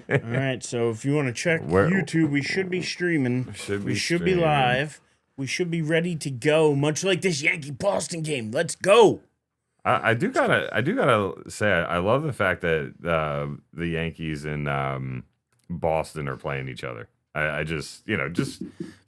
right, so if you want to check YouTube, we should be streaming. We should be live. We should be ready to go, much like this Yankee Boston game. Let's go. I do gotta say I love the fact that the Yankees and Boston are playing each other. I just just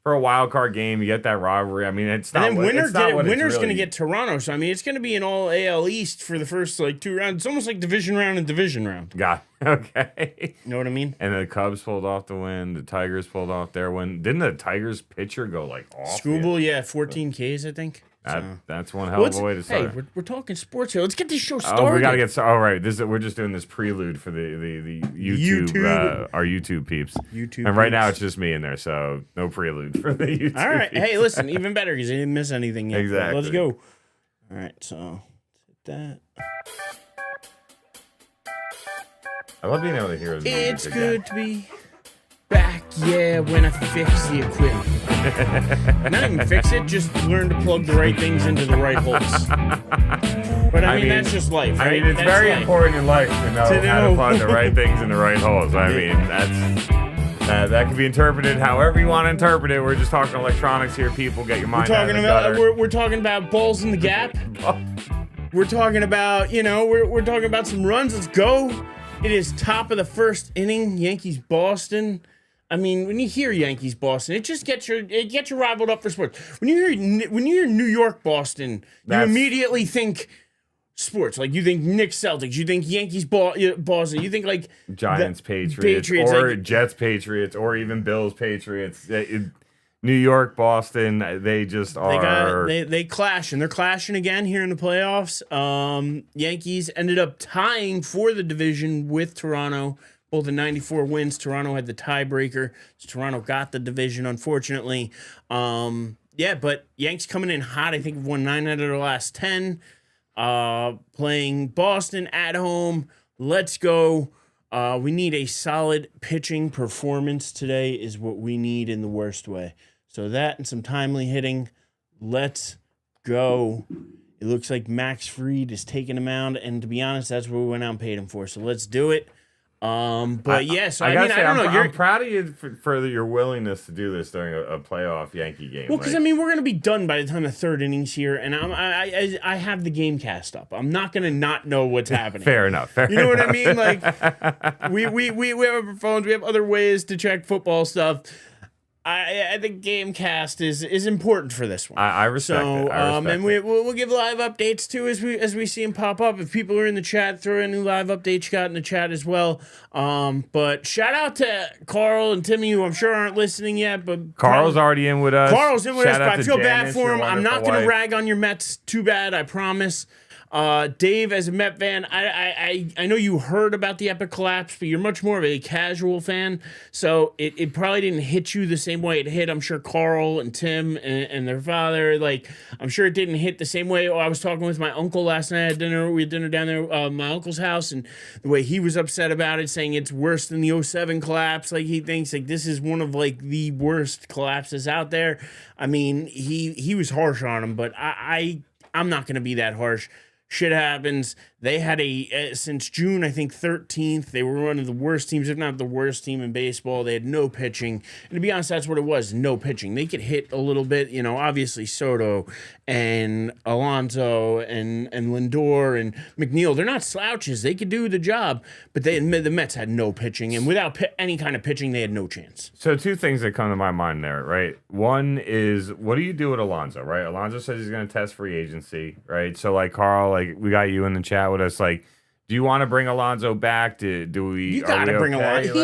for a wild card game, you get that rivalry. I mean, it's not. And then winner's going to really... get Toronto. So I mean, it's going to be an all AL East for the first like 2 rounds. It's almost like division round and division round. Got okay. You know what I mean? And the Cubs pulled off the win. The Tigers pulled off their win. Didn't the Tigers pitcher go like off? Scooble, yeah, 14 Ks, I think. That's one hell of a way to start. Hey, we're talking sports here. Let's get this show started. Oh, we gotta get. All right, we're just doing this prelude for the YouTube. Our YouTube peeps. And right now it's just me in there, so no prelude for the YouTube. All right. peeps. Hey, listen, even better because I didn't miss anything yet. Exactly. Let's go. All right, so that. I love being able to hear his music It's good to be back, yeah, when I fix the equipment. Not even fix it, just learn to plug the right things into the right holes. But I mean that's just life, right? I mean, it's that's very life. important in life to know how to plug the right things in the right holes. I mean, that can be interpreted however you want to interpret it. We're just talking electronics here, people. Get your mind out of the gutter. We're talking about balls in the gap. We're talking about, we're talking about some runs. Let's go. It is top of the first inning, Yankees Boston. I mean, when you hear Yankees Boston, it gets you rivaled up for sports. When you hear New York Boston, you immediately think sports. Like you think Knicks Celtics, you think Yankees Boston, you think like Giants Patriots or like, Jets Patriots or even Bills Patriots. New York, Boston, they just are. They clash, and they're clashing again here in the playoffs. Yankees ended up tying for the division with Toronto, both in 94 wins. Toronto had the tiebreaker, so Toronto got the division, unfortunately. But Yanks coming in hot. I think have won 9 out of their last 10. Playing Boston at home. Let's go. We need a solid pitching performance today is what we need in the worst way. So that and some timely hitting. Let's go. It looks like Max Fried is taking him out, and to be honest, that's what we went out and paid him for. So let's do it. I don't know. I'm proud of you for your willingness to do this during a playoff Yankee game. Well, because, we're going to be done by the time the third inning's here, and I have the game cast up. I'm not going to not know what's happening. Fair enough. You know what I mean? Like, we have our phones. We have other ways to check football stuff. I think Gamecast is important for this one. I respect it. And we'll give live updates too as we see them pop up. If people are in the chat, throw any live updates you got in the chat as well. But shout out to Carl and Timmy, who I'm sure aren't listening yet. But Carl's already in with us. Carl's in with us, but I feel Janice, bad for him. I'm not going to rag on your Mets too bad, I promise. Dave, as a Met fan, I know you heard about the epic collapse, but you're much more of a casual fan, so it probably didn't hit you the same way it hit, I'm sure, Carl and Tim and their father. Like, I'm sure it didn't hit the same way. I was talking with my uncle last night at dinner. We had dinner down there, my uncle's house, and the way he was upset about it, saying it's worse than the '07 collapse. Like, he thinks, like, this is one of, like, the worst collapses out there. I mean, he was harsh on him, but I'm not going to be that harsh. Shit happens. They had since June, I think 13th, they were one of the worst teams, if not the worst team in baseball. They had no pitching. And to be honest, that's what it was, no pitching. They could hit a little bit, obviously Soto and Alonso and Lindor and McNeil. They're not slouches. They could do the job. But the Mets had no pitching. And without any kind of pitching, they had no chance. So 2 things that come to my mind there, right? One is, what do you do with Alonso, right? Alonso says he's going to test free agency, right? So, like, Carl, like, we got you in the chat with us, like, do you want to bring Alonso back? Do we? You got to bring Alonso.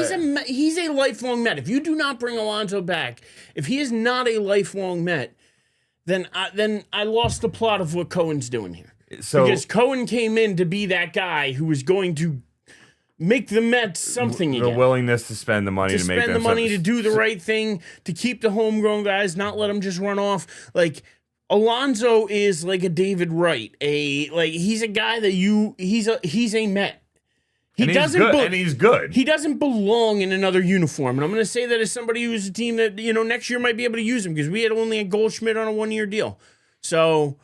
He's a lifelong Met. If you do not bring Alonso back, if he is not a lifelong Met, then I lost the plot of what Cohen's doing here. So, because Cohen came in to be that guy who was going to make the Mets something again. The willingness to spend the money to make them spend the money to do the right thing, to keep the homegrown guys, not let them just run off. Like, Alonso is like a David Wright. He's a guy that he's a Met. He's good. He doesn't belong in another uniform. And I'm going to say that as somebody who's a team that, next year might be able to use him, because we had only a Goldschmidt on a 1-year deal. So,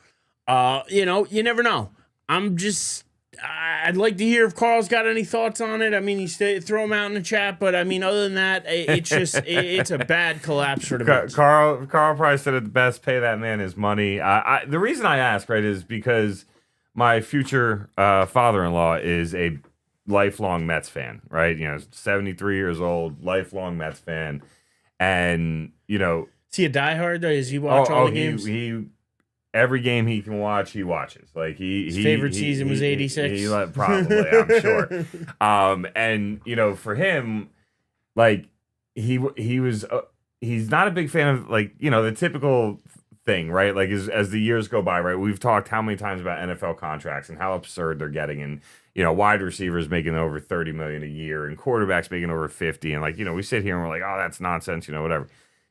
you never know. I'm just I'd like to hear if Carl's got any thoughts on it. I mean, throw them out in the chat, but I mean, other than that, it's just it's a bad collapse for the Mets. Carl probably said it the best. Pay that man his money. The reason I ask, right, is because my future father-in-law is a lifelong Mets fan, right? 73 years old, lifelong Mets fan, and is he a diehard? Does he watch all the games? He every game he can watch, he watches. Like his favorite season was '86. Probably, I'm sure. And for him, like he was, he's not a big fan of the typical thing, right? Like as the years go by, right? We've talked how many times about NFL contracts and how absurd they're getting, and wide receivers making over $30 million a year, and quarterbacks making over 50, and we sit here and we're like, oh, that's nonsense, whatever.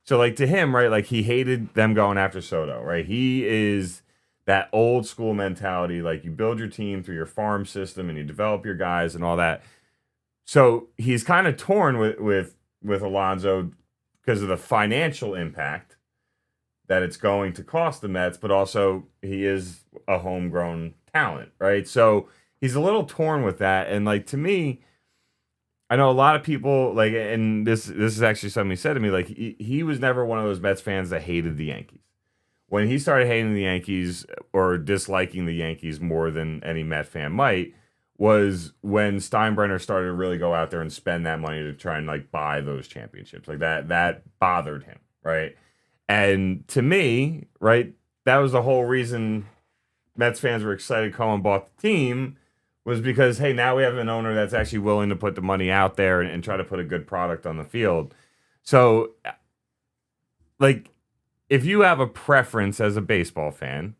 So to him, right, he hated them going after Soto, right? He is that old school mentality, you build your team through your farm system and you develop your guys and all that. So he's kind of torn with Alonso because of the financial impact that it's going to cost the Mets, but also he is a homegrown talent, right? So he's a little torn with that. And to me, I know a lot of people and this is actually something he said to me, he was never one of those Mets fans that hated the Yankees. When he started hating the Yankees or disliking the Yankees more than any Met fan might, was when Steinbrenner started to really go out there and spend that money to try and buy those championships. That bothered him, right? And to me, right, that was the whole reason Mets fans were excited Cohen bought the team, was because, hey, now we have an owner that's actually willing to put the money out there and try to put a good product on the field. So, if you have a preference as a baseball fan,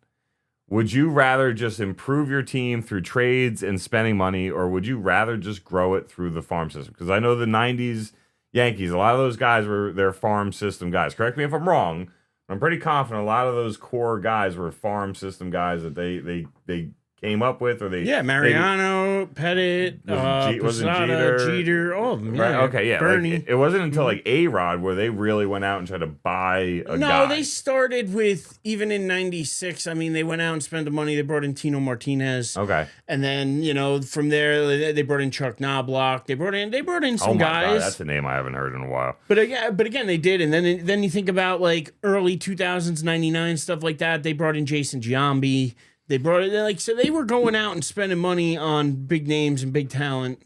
would you rather just improve your team through trades and spending money, or would you rather just grow it through the farm system? Because I know the 90s Yankees, a lot of those guys were their farm system guys. Correct me if I'm wrong. I'm pretty confident a lot of those core guys were farm system guys that they came up with, or Mariano, Pettit, Posada, Jeter, all of them. Right? Okay, yeah. Bernie. It wasn't until A-Rod where they really went out and tried to buy a guy. No, they started with, even in '96. I mean, they went out and spent the money. They brought in Tino Martinez. Okay, and then from there they brought in Chuck Knobloch. They brought in some guys. God, that's a name I haven't heard in a while. But again, they did, and then you think about early 2000s, '99 stuff like that. They brought in Jason Giambi. They brought it so they were going out and spending money on big names and big talent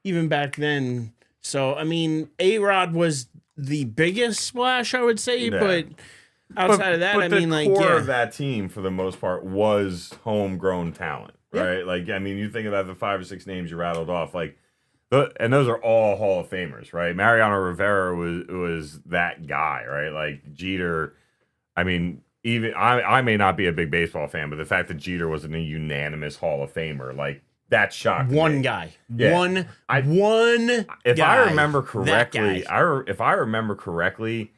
even back then. So I mean, A-Rod was the biggest splash, I would say, but outside of that, the core of that team for the most part was homegrown talent, right? Yeah. You think about the 5 or 6 names you rattled off, and those are all Hall of Famers, right? Mariano Rivera was that guy, right? Jeter, even I may not be a big baseball fan, but the fact that Jeter wasn't a unanimous Hall of Famer, that shocked one me. guy. Yeah. One if guy. I remember correctly, if I remember correctly,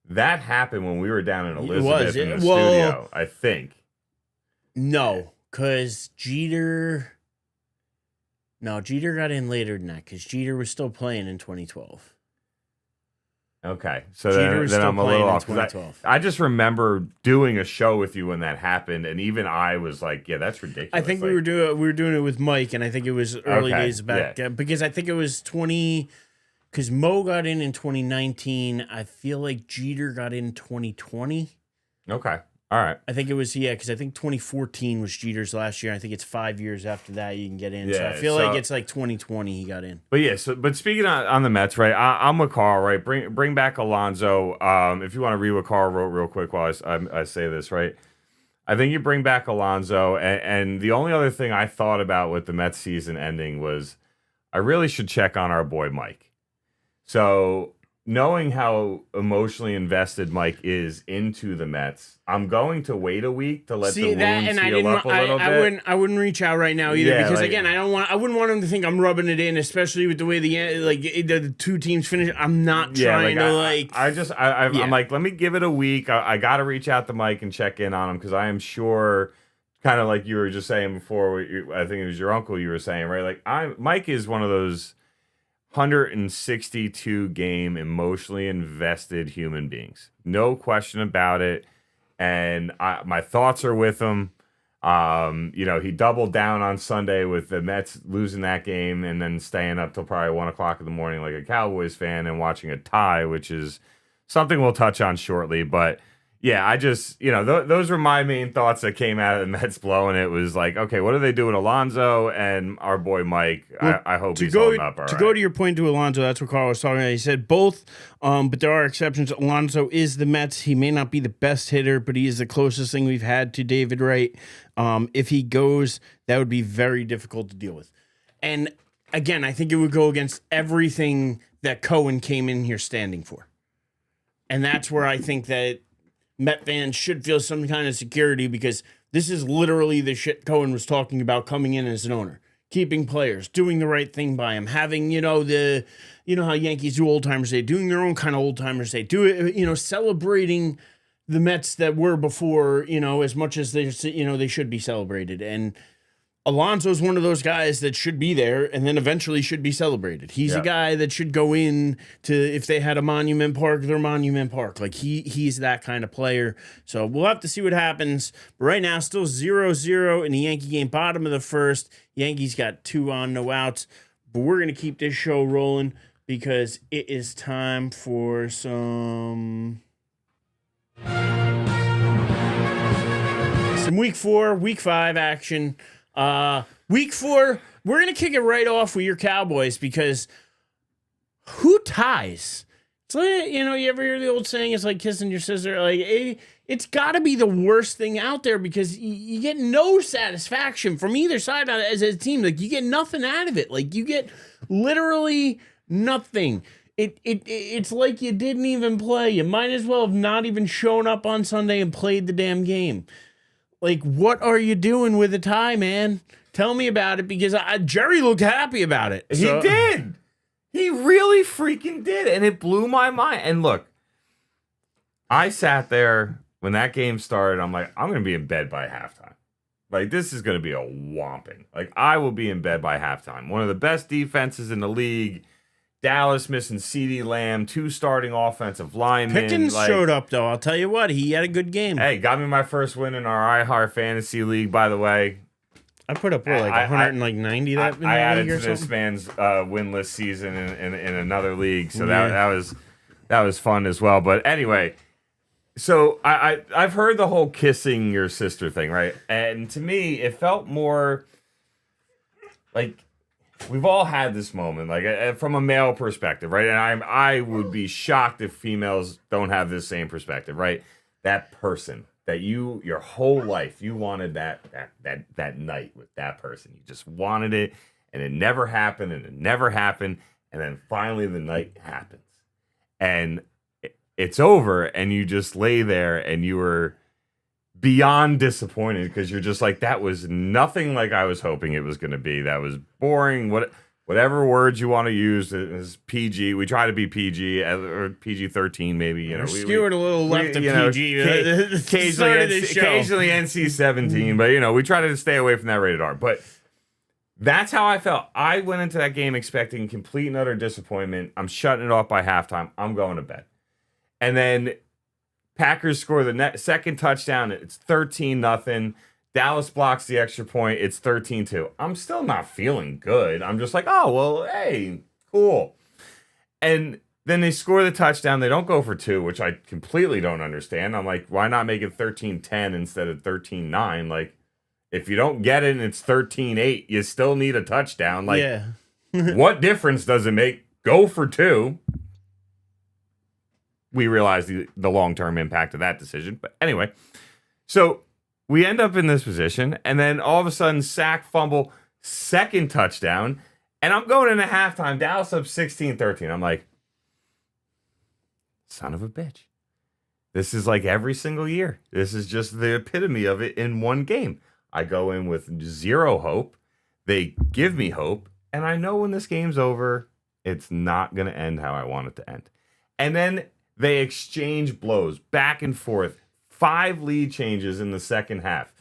that happened when we were down in Elizabeth in the studio, I think. No, because Jeter got in later than that, because Jeter was still playing in 2012. Okay, so then I'm a little off. I just remember doing a show with you when that happened, and even I was like, "Yeah, that's ridiculous." I think we were doing it with Mike, and I think it was early days back because I think it was 20. Because Mo got in 2019. I feel like Jeter got in 2020. Okay, all right. I think it was because I think 2014 was Jeter's last year. I think it's 5 years after that you can get in. So I feel like it's 2020 he got in. But speaking on the Mets, right? I'm with Carl, right? Bring back Alonso. If you want to read what Carl wrote real quick while I say this, right? I think you bring back Alonso, and the only other thing I thought about with the Mets season ending was I really should check on our boy Mike. So, knowing how emotionally invested Mike is into the Mets, I'm going to wait a week to let the wounds heal up a little bit. I wouldn't reach out right now either because again, I wouldn't want him to think I'm rubbing it in, especially with the way the two teams finish. I'm not trying to I'm like, let me give it a week. I got to reach out to Mike and check in on him because I am sure, kind of like you were just saying before. I think it was your uncle you were saying, right? Mike is one of those 162 game emotionally invested human beings, no question about it. And my thoughts are with him. He doubled down on Sunday with the Mets losing that game and then staying up till probably 1 o'clock in the morning like a Cowboys fan and watching a tie, which is something we'll touch on shortly. But yeah, I just, those were my main thoughts that came out of the Mets blow. And it was like, okay, what do they do with Alonso and our boy Mike? Well, I hope he's holding up all right. To go to your point to Alonso, that's what Carl was talking about. He said both, but there are exceptions. Alonso is the Mets. He may not be the best hitter, but he is the closest thing we've had to David Wright. If he goes, that would be very difficult to deal with. And again, I think it would go against everything that Cohen came in here standing for. And that's where I think that Met fans should feel some kind of security, because this is literally the shit Cohen was talking about coming in as an owner. Keeping players, doing the right thing by them, having, how Yankees do Old Timers Day, doing their own kind of Old Timers Day, celebrating the Mets that were before, as much as they should be celebrated. And Alonso's one of those guys that should be there and then eventually should be celebrated. He's a guy that should go in to, if they had a monument park, their monument park. Like he's that kind of player. So we'll have to see what happens. But right now, still 0-0 in the Yankee game, bottom of the first. Yankees got 2 on, no outs. But we're going to keep this show rolling because it is time for some week 4, week 5 action. Week 4, we're going to kick it right off with your Cowboys, because who ties? It's like, you ever hear the old saying, it's like kissing your sister? Like, it's got to be the worst thing out there, because you get no satisfaction from either side as a team. Like, you get nothing out of it. Like, you get literally nothing. It's like you didn't even play. You might as well have not even shown up on Sunday and played the damn game. Like, what are you doing with a tie, man? Tell me about it, because Jerry looked happy about it. So. He did. He really freaking did, and it blew my mind. And look, I sat there when that game started. I'm like, I'm going to be in bed by halftime. Like, this is going to be a whomping. Like, I will be in bed by halftime. One of the best defenses in the league. Dallas missing CeeDee Lamb, 2 starting offensive linemen. Pickens showed up, though. I'll tell you what. He had a good game. Hey, got me my first win in our iHeart Fantasy League, by the way. I put up, 190 that I added to this man's winless season in another league, so that was fun as well. But anyway, so I've heard the whole kissing your sister thing, right? And to me, it felt more like we've all had this moment, like from a male perspective, right? And I would be shocked if females don't have this same perspective, right? That person that your whole life you wanted that night with that person, you just wanted it, and it never happened, and then finally the night happens, and it's over, and you just lay there, and you were beyond disappointed, because you're just like, that was nothing like I was hoping it was going to be. That was boring. Whatever words you want to use is PG. We try to be PG or PG-13 maybe. We're skewing a little left of PG. Occasionally NC-17, but we try to stay away from that rated R. But that's how I felt. I went into that game expecting complete and utter disappointment. I'm shutting it off by halftime. I'm going to bed. And then Packers score the second touchdown. It's 13-0. Dallas blocks the extra point. It's 13-2. I'm still not feeling good. I'm just like, oh, well, hey, cool. And then they score the touchdown. They don't go for 2, which I completely don't understand. I'm like, why not make it 13-10 instead of 13-9? Like, if you don't get it and it's 13-8, you still need a touchdown. Like, yeah. What difference does it make? Go for 2. We realize the long-term impact of that decision. But anyway, so we end up in this position, and then all of a sudden, sack, fumble, second touchdown, and I'm going into halftime. Dallas up 16-13. I'm like, son of a bitch. This is like every single year. This is just the epitome of it in one game. I go in with 0 hope. They give me hope, and I know when this game's over, it's not going to end how I want it to end. And then they exchange blows back and forth. 5 lead changes in the second half.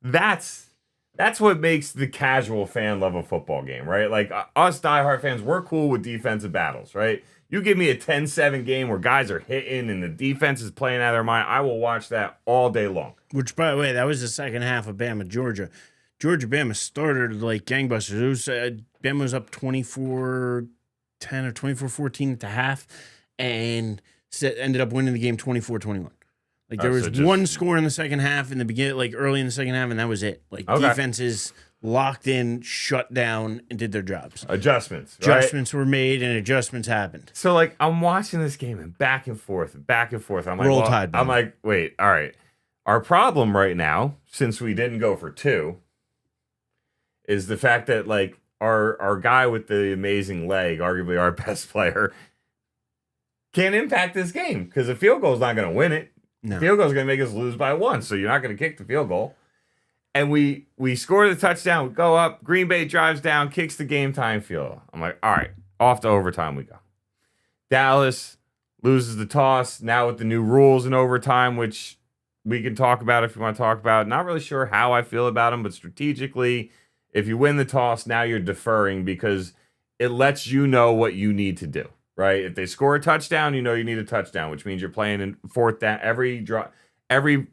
That's That's what makes the casual fan love a football game, right? Like us diehard fans, we're cool with defensive battles, right? You give me a 10-7 game where guys are hitting and the defense is playing out of their mind, I will watch that all day long. Which, by the way, that was the second half of Bama, Georgia. Bama started like gangbusters. It was, Bama was up 24-10 or 24-14 at the half and ended up winning the game 24-21. Like there was one score in the second half in the beginning, like early in the second half, and that was it. Like defenses locked in, shut down, and did their jobs. Adjustments were made, and adjustments happened. So like I'm watching this game and back and forth. I'm like, Roll Tide. I'm like, wait, all right. Our problem right now, since we didn't go for 2, is the fact that like our guy with the amazing leg, arguably our best player, can't impact this game because a field goal is not going to win it. No. Field goal is going to make us lose by 1, so you're not going to kick the field goal. And we score the touchdown, we go up, Green Bay drives down, kicks the game time field goal. I'm like, all right, off to overtime we go. Dallas loses the toss, now with the new rules in overtime, which we can talk about if you want to talk about. Not really sure how I feel about them, but strategically, if you win the toss, now you're deferring because it lets you know what you need to do. Right? If they score a touchdown, you know you need a touchdown, which means you're playing in fourth down. Every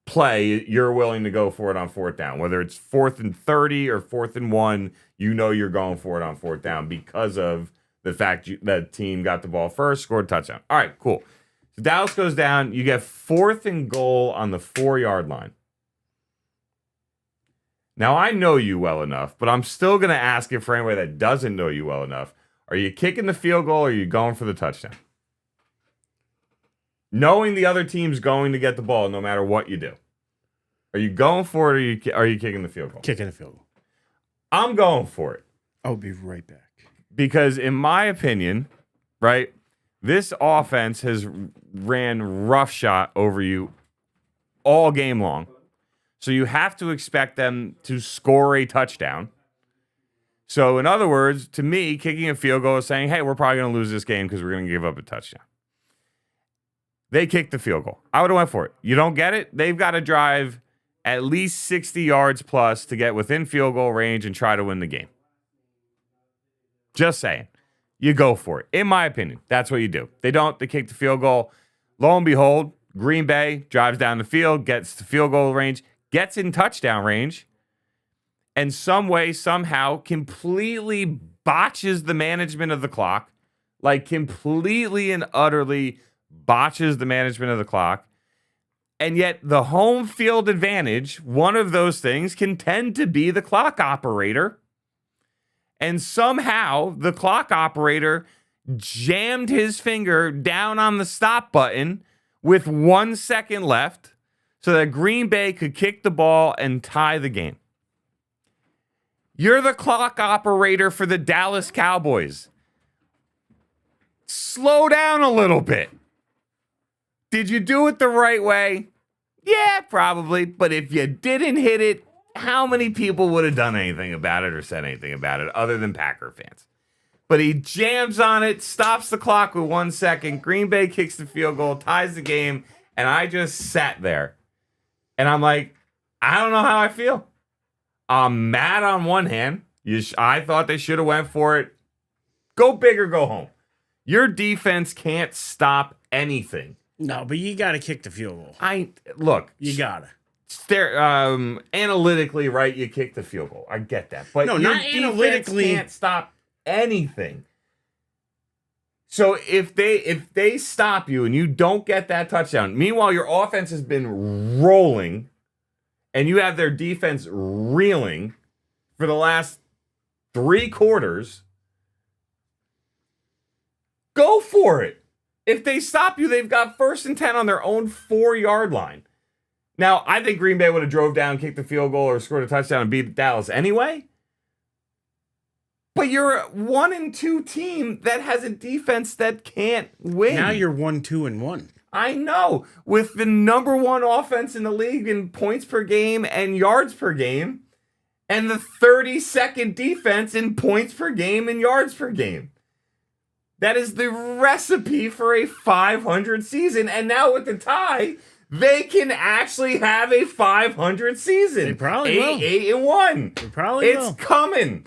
play, you're willing to go for it on fourth down. Whether it's 4th and 30 or 4th and 1, you know you're going for it on fourth down because of the fact that team got the ball first, scored a touchdown. All right, cool. So Dallas goes down. You get 4th and goal on the 4-yard line. Now, I know you well enough, but I'm still going to ask it for anybody that doesn't know you well enough. Are you kicking the field goal or are you going for the touchdown? Knowing the other team's going to get the ball no matter what you do. Are you going for it or are you kicking the field goal? Kicking the field goal. I'm going for it. I'll be right back. Because in my opinion, right, this offense has ran roughshod over you all game long. So you have to expect them to score a touchdown. So, in other words, to me, kicking a field goal is saying, hey, we're probably going to lose this game because we're going to give up a touchdown. They kicked the field goal. I would have went for it. You don't get it? They've got to drive at least 60 yards plus to get within field goal range and try to win the game. Just saying. You go for it. In my opinion, that's what you do. They don't. They kick the field goal. Lo and behold, Green Bay drives down the field, gets to field goal range, gets in touchdown range, and some way, somehow, completely botches the management of the clock, like completely and utterly botches the management of the clock. And yet the home field advantage, one of those things, can tend to be the clock operator. And somehow the clock operator jammed his finger down on the stop button with 1 second left so that Green Bay could kick the ball and tie the game. You're the clock operator for the Dallas Cowboys. Slow down a little bit. Did you do it the right way? Yeah, probably. But if you didn't hit it, how many people would have done anything about it or said anything about it other than Packer fans? But he jams on it, stops the clock with 1 second. Green Bay kicks the field goal, ties the game, and I just sat there. And I'm like, I don't know how I feel. I'm mad on one hand. I thought they should have went for it. Go big or go home. Your defense can't stop anything. No, but you got to kick the field goal. Look. You got to. Analytically, right, you kick the field goal. I get that. But no, your not analytically. Can't stop anything. So if they stop you and you don't get that touchdown, meanwhile your offense has been rolling and you have their defense reeling for the last 3 quarters, go for it. If they stop you, they've got 1st and 10 on their own 4-yard line. Now, I think Green Bay would have drove down, kicked the field goal, or scored a touchdown and beat Dallas anyway. But you're a 1-2 team that has a defense that can't win. Now you're 1-2-1. I know. With the number 1 offense in the league in points per game and yards per game, and the 32nd defense in points per game and yards per game. That is the recipe for a 500 season. And now with the tie, they can actually have a 500 season. They probably will. 8-1. They probably will. It's coming.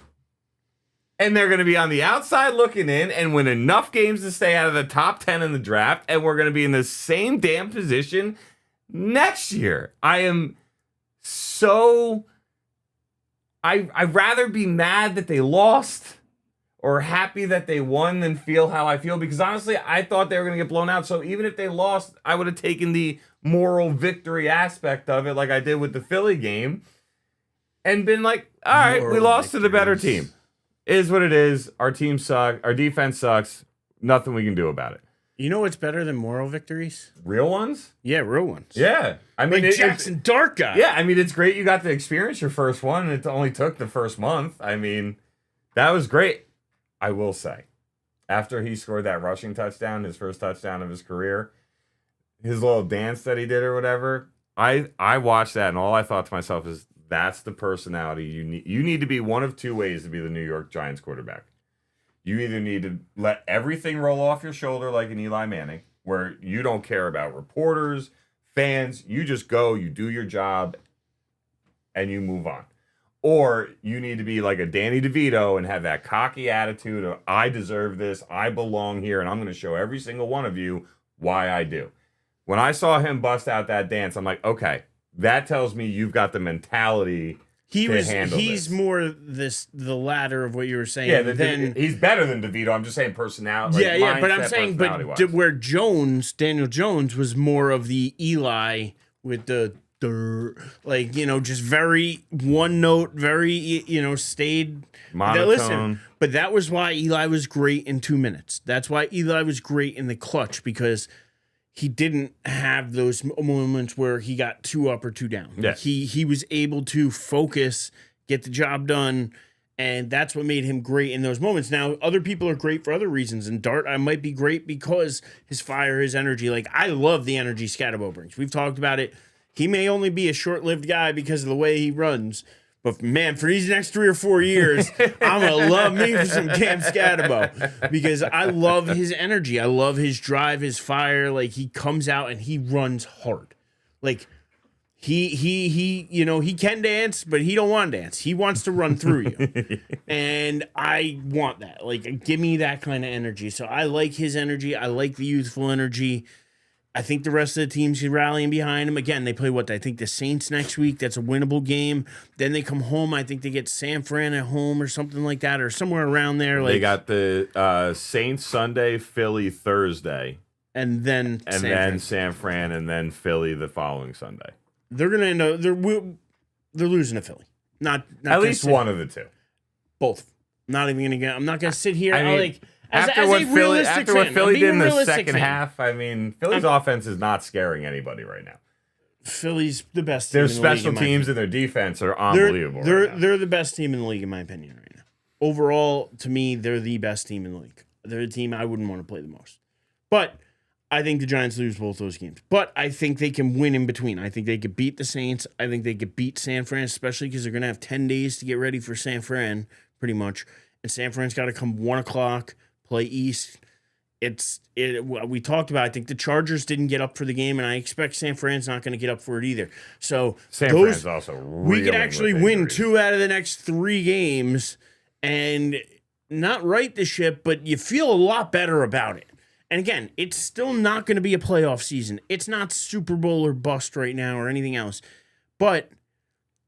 And they're going to be on the outside looking in and win enough games to stay out of the top 10 in the draft. And we're going to be in the same damn position next year. I am so... I'd rather be mad that they lost or happy that they won than feel how I feel. Because honestly, I thought they were going to get blown out. So even if they lost, I would have taken the moral victory aspect of it like I did with the Philly game and been like, all right, we lost to the better team. It is what it is. Our team sucks. Our defense sucks. Nothing we can do about it. You know what's better than moral victories? Real ones? Yeah, real ones. Yeah. I mean, like Jackson Dart guy. Yeah, I mean, it's great you got to experience your first one. It only took the first month. I mean, that was great. I will say, after he scored that rushing touchdown, his first touchdown of his career, his little dance that he did or whatever, I watched that and all I thought to myself is, that's the personality you need. You need to be one of two ways to be the New York Giants quarterback. You either need to let everything roll off your shoulder like an Eli Manning, where you don't care about reporters, fans. You just go, you do your job, and you move on. Or you need to be like a Danny DeVito and have that cocky attitude of, I deserve this, I belong here, and I'm going to show every single one of you why I do. When I saw him bust out that dance, I'm like, okay, that tells me you've got the mentality to handle he's this. More the latter of what you were saying. Yeah, he's better than DeVito. I'm just saying personality. Yeah, like but I'm saying, but where Daniel Jones was more of the Eli with the like, you know, just very one note, very, you know, stayed monotone. Listen, but that was why Eli was great in 2 minutes. That's why Eli was great in the clutch, because he didn't have those moments where he got 2 up or 2 down. Yeah. He was able to focus, get the job done, and that's what made him great in those moments. Now, other people are great for other reasons, and Dart, I might be great because his fire, his energy. Like, I love the energy Scatterbo brings. We've talked about it. He may only be a short-lived guy because of the way he runs, but man, for these next 3 or 4 years, I'm going to love me for some Cam Scatterbo, because I love his energy. I love his drive, his fire. Like, he comes out and he runs hard. Like, he you know, he can dance, but he don't want to dance. He wants to run through you. And I want that. Like, give me that kind of energy. So I like his energy. I like the youthful energy. I think the rest of the team's rallying behind him. Again, they play I think the Saints next week. That's a winnable game. Then they come home. I think they get San Fran at home or something like that, or somewhere around there. Like, they got the Saints Sunday, Philly Thursday, and then San Fran, and then Philly the following Sunday. They're gonna end up they're losing to Philly. Not at least one of the two. Both. Not even gonna get. I'm not gonna sit here. I mean, like. After what Philly did in the second half, I mean, Philly's offense is not scaring anybody right now. Philly's the best team. Their special teams and their defense are unbelievable. They're the best team in the league, in my opinion, right now. Overall, to me, they're the best team in the league. They're the team I wouldn't want to play the most. But I think the Giants lose both those games. But I think they can win in between. I think they could beat the Saints. I think they could beat San Fran, especially because they're going to have 10 days to get ready for San Fran, pretty much. And San Fran's got to come 1 o'clock. Play East. We talked about, I think the Chargers didn't get up for the game, and I expect San Fran's not going to get up for it either. So San Fran's also we could actually win 2 out of the next 3 games and not right the ship, but you feel a lot better about it. And again, it's still not going to be a playoff season. It's not Super Bowl or bust right now or anything else. But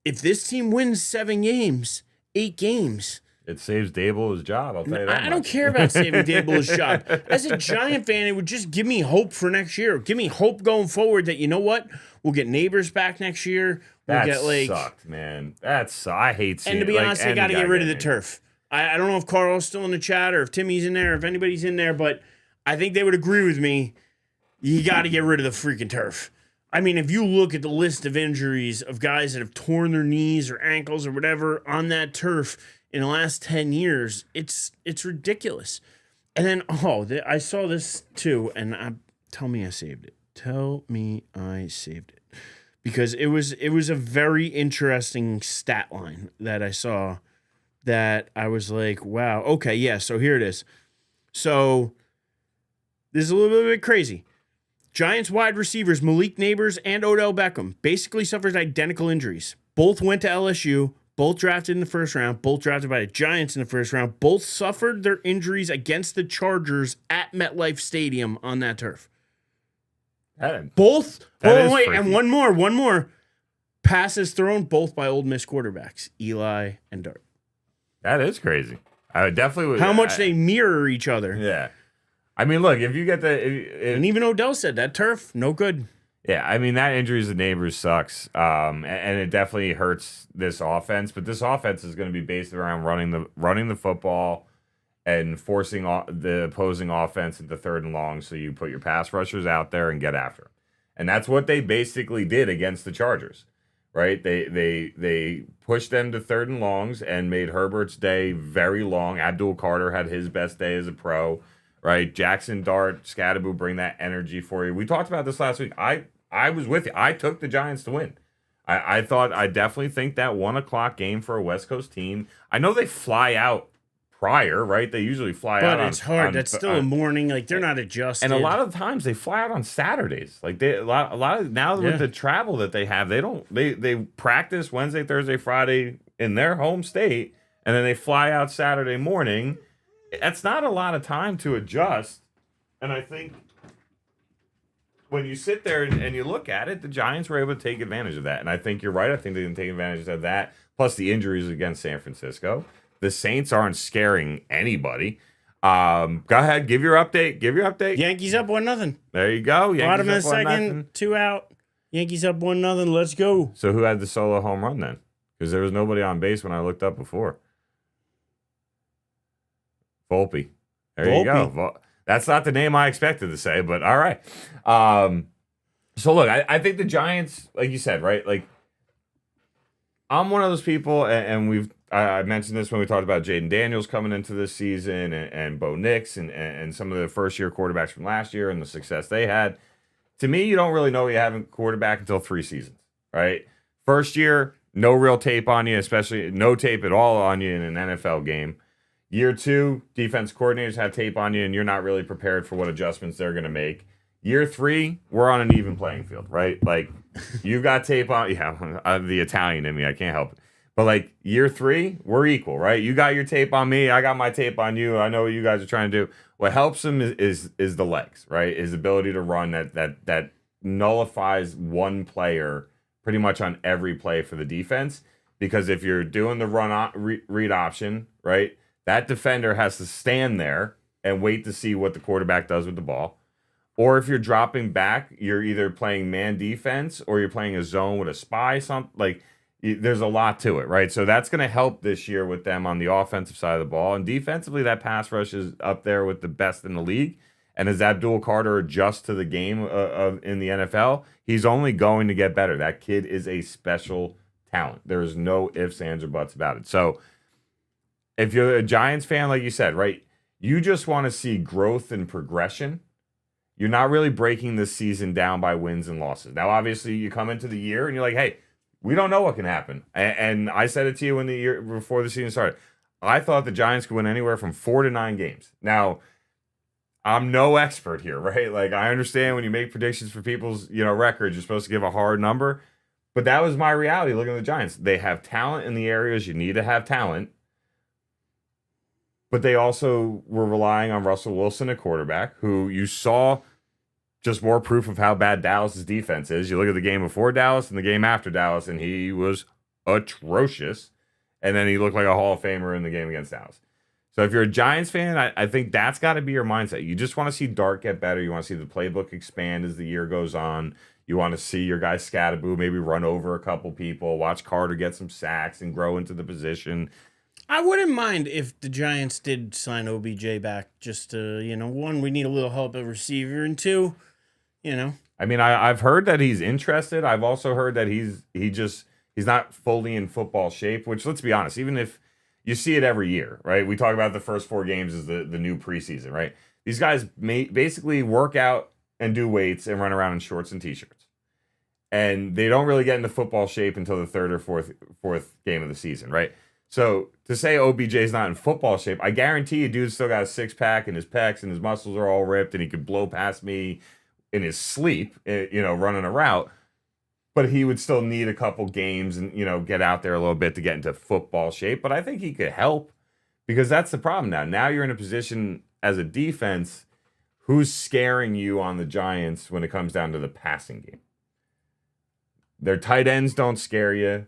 if this team wins 7 games, 8 games, it saves Dable his job, I'll tell you that. I don't care about saving Dable his job. As a Giant fan, it would just give me hope for next year. Give me hope going forward that, you know what? We'll get Neighbors back next year. We'll get sucked, man. I hate seeing it. And to be honest, they got to get rid of the turf. I don't know if Carl's still in the chat or if Timmy's in there or if anybody's in there, but I think they would agree with me. You got to get rid of the freaking turf. I mean, if you look at the list of injuries of guys that have torn their knees or ankles or whatever on that turf in the last 10 years, it's ridiculous. And then, I saw this too, and tell me I saved it. Tell me I saved it. Because it was a very interesting stat line that I saw that I was like, wow, okay, yeah, so here it is. So this is a little bit crazy. Giants wide receivers Malik Neighbors and Odell Beckham basically suffered identical injuries. Both went to LSU. Both drafted in the first round. Both drafted by the Giants in the first round. Both suffered their injuries against the Chargers at MetLife Stadium on that turf. Both. Oh, wait, and one more. Passes thrown both by Ole Miss quarterbacks, Eli and Dart. That is crazy. I would definitely. How much they mirror each other. Yeah. I mean, look, if you get and even Odell said that turf, no good. Yeah, I mean, that injuries to Neighbors sucks, and it definitely hurts this offense. But this offense is going to be based around running the football and forcing the opposing offense into third and long, so you put your pass rushers out there and get after them. And that's what they basically did against the Chargers, right? They pushed them to third and longs and made Herbert's day very long. Abdul Carter had his best day as a pro. Right, Jackson, Dart, Scatterbo bring that energy for you. We talked about this last week. I was with you. I took the Giants to win. I definitely think that 1 o'clock game for a West Coast team. I know they fly out prior, right? They usually fly out. But it's hard. That's still a morning. Like they're not adjusted. And a lot of times they fly out on Saturdays. Like a lot of now with the travel that they have, they practice Wednesday, Thursday, Friday in their home state, and then they fly out Saturday morning. That's not a lot of time to adjust. And I think when you sit there and you look at it, the Giants were able to take advantage of that. And I think you're right. I think they can take advantage of that. Plus the injuries against San Francisco. The Saints aren't scaring anybody. Go ahead. Give your update. Yankees up 1-0. There you go. Yankees Bottom of the second, 2 out. Yankees up 1-0. Let's go. So who had the solo home run then? Because there was nobody on base when I looked up before. Volpe. There you go. That's not the name I expected to say, but all right. So look, I think the Giants, like you said, right? Like I'm one of those people, and I mentioned this when we talked about Jaden Daniels coming into this season and Bo Nix and some of the first year quarterbacks from last year and the success they had. To me, you don't really know you have a quarterback until 3 seasons, right? First year, no real tape on you, especially no tape at all on you in an NFL game. Year 2, defense coordinators have tape on you, and you're not really prepared for what adjustments they're going to make. Year 3, we're on an even playing field, right? Like, you've got tape on. Yeah, I'm the Italian in me. I can't help it. But, like, year 3, we're equal, right? You got your tape on me. I got my tape on you. I know what you guys are trying to do. What helps him is the legs, right? His ability to run that nullifies one player pretty much on every play for the defense. Because if you're doing the read option, right, that defender has to stand there and wait to see what the quarterback does with the ball. Or if you're dropping back, you're either playing man defense or you're playing a zone with a spy. There's a lot to it, right? So that's going to help this year with them on the offensive side of the ball. And defensively, that pass rush is up there with the best in the league. And as Abdul Carter adjusts to the game in the NFL, he's only going to get better. That kid is a special talent. There is no ifs, ands, or buts about it. So if you're a Giants fan, like you said, right, you just want to see growth and progression. You're not really breaking this season down by wins and losses. Now, obviously, you come into the year and you're like, hey, we don't know what can happen. And I said it to you in the year before the season started. I thought the Giants could win anywhere from 4 to 9 games. Now, I'm no expert here, right? Like, I understand when you make predictions for people's, records, you're supposed to give a hard number. But that was my reality looking at the Giants. They have talent in the areas you need to have talent. But they also were relying on Russell Wilson at quarterback, who you saw just more proof of how bad Dallas's defense is. You look at the game before Dallas and the game after Dallas, and he was atrocious. And then he looked like a Hall of Famer in the game against Dallas. So if you're a Giants fan, I think that's got to be your mindset. You just want to see Dart get better. You want to see the playbook expand as the year goes on. You want to see your guy Scatterbo maybe run over a couple people, watch Carter get some sacks and grow into the position. I wouldn't mind if the Giants did sign OBJ back just to, one, we need a little help at receiver, and 2, I mean, I've heard that he's interested. I've also heard that he's not fully in football shape, which, let's be honest, even if you see it every year, right? We talk about the first 4 games as the new preseason, right? These guys basically work out and do weights and run around in shorts and T-shirts. And they don't really get into football shape until the 3rd or 4th game of the season, right? So to say OBJ's not in football shape, I guarantee you dude's still got a 6-pack and his pecs and his muscles are all ripped and he could blow past me in his sleep, running a route. But he would still need a couple games and, get out there a little bit to get into football shape. But I think he could help because that's the problem now. Now you're in a position as a defense, who's scaring you on the Giants when it comes down to the passing game? Their tight ends don't scare you.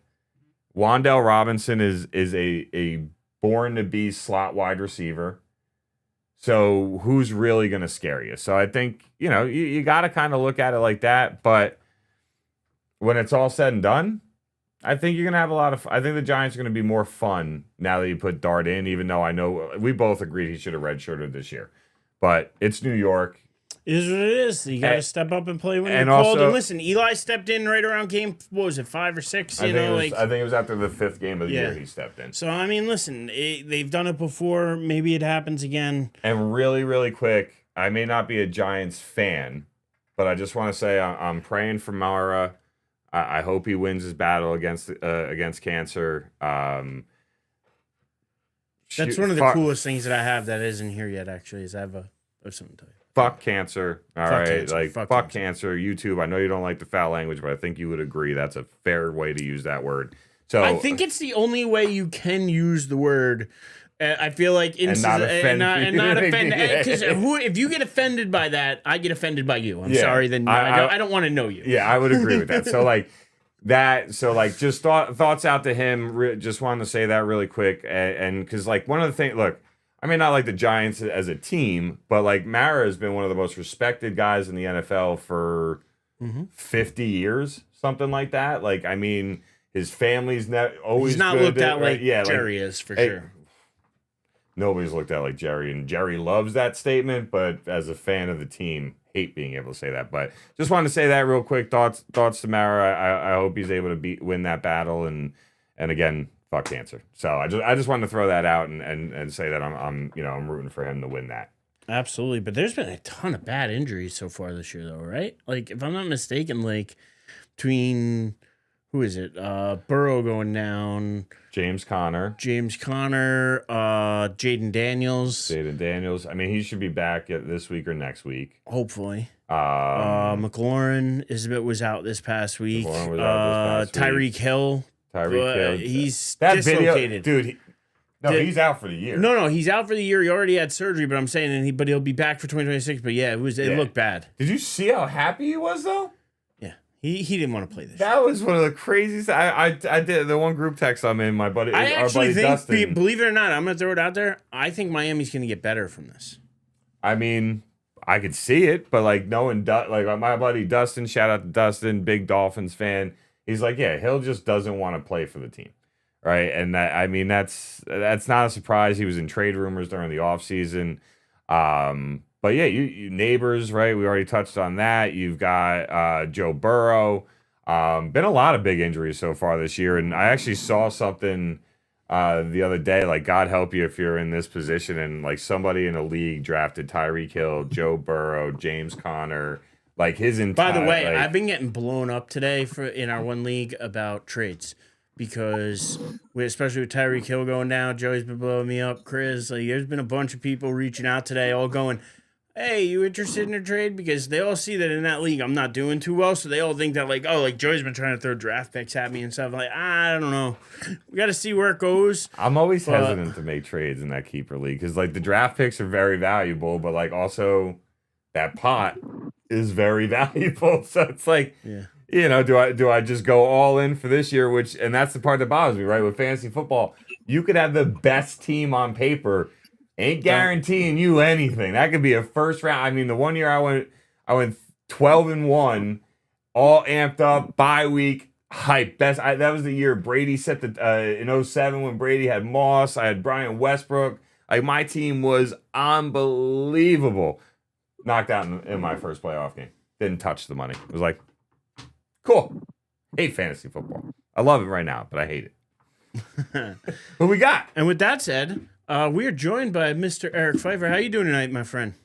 Wan'Dale Robinson is a born-to-be slot wide receiver. So who's really going to scare you? So I think, you got to kind of look at it like that. But when it's all said and done, I think you're going to have I think the Giants are going to be more fun now that you put Dart in, even though I know we both agreed he should have redshirted this year. But it's New York. It is what it is. You got to step up and play when you're also, called. And listen, Eli stepped in right around game, 5 or 6? I think it was after the 5th game of the year he stepped in. So, I mean, listen, they've done it before. Maybe it happens again. And really, really quick, I may not be a Giants fan, but I just want to say I'm praying for Mara. I hope he wins his battle against cancer. That's one of the coolest things that I have that isn't here yet, actually, is I have something to tell you. Fuck cancer. All right. Cancer. Fuck cancer. YouTube. I know you don't like the foul language, but I think you would agree that's a fair way to use that word. So I think it's the only way you can use the word. I feel like not offend because if you get offended by that, I get offended by you. I'm sorry. Then I don't want to know you. Yeah, I would agree with that. So just thoughts out to him. Just wanted to say that really quick, and because one of the things, look, I may not like the Giants as a team, but Mara has been one of the most respected guys in the NFL for 50 years, something like that. His family's always he's not good looked at like Jerry is for sure. Nobody's looked at like Jerry, and Jerry loves that statement, but as a fan of the team, hate being able to say that. But just wanted to say that real quick. Thoughts to Mara. I hope he's able to win that battle, and again, fuck cancer. So I just wanted to throw that out and say that I'm rooting for him to win that. Absolutely, but there's been a ton of bad injuries so far this year, though, right? If I'm not mistaken, between who is it? Burrow going down. James Conner, Jaden Daniels. I mean, he should be back this week or next week. Hopefully. McLaurin was out this past week. Tyreek Hill. He's dislocated. Dude. He's out for the year. No, he's out for the year. He already had surgery, but I'm saying, but he'll be back for 2026. But yeah, it looked bad. Did you see how happy he was though? He didn't want to play this. That was one of the craziest. I did the one group text I'm in. My buddy, our buddy Dustin. Believe it or not, I'm gonna throw it out there. I think Miami's gonna get better from this. I mean, I could see it, but knowing my buddy Dustin, shout out to Dustin, big Dolphins fan. He's like, yeah, Hill just doesn't want to play for the team, right? And that's not a surprise. He was in trade rumors during the offseason. But yeah, you neighbors, right? We already touched on that. You've got Joe Burrow. Been a lot of big injuries so far this year. And I actually saw something the other day, God help you if you're in this position and somebody in a league drafted Tyreek Hill, Joe Burrow, James Conner, his entire. By the way, I've been getting blown up today in our one league about trades. Because especially with Tyreek Hill going down, Joey's been blowing me up. Chris, there's been a bunch of people reaching out today, all going, "Hey, you interested in a trade?" Because they all see that in that league I'm not doing too well, so they all think that Joey's been trying to throw draft picks at me and stuff. I don't know. We got to see where it goes. I'm always hesitant to make trades in that keeper league because the draft picks are very valuable, but also that pot is very valuable. So it's yeah. Do I just go all in for this year? And that's the part that bothers me, right? With fantasy football, you could have the best team on paper, ain't guaranteeing you anything. That could be a first round. I mean, the one year I went 12-1, all amped up, bye week, hype. That was the year Brady set the in 2007 when Brady had Moss. I had Brian Westbrook. My team was unbelievable. Knocked out in my first playoff game. Didn't touch the money. It was cool. Hate fantasy football. I love it right now, but I hate it. Who we got? And with that said, we are joined by Mr. Eric Pfeiffer. How you doing tonight, my friend?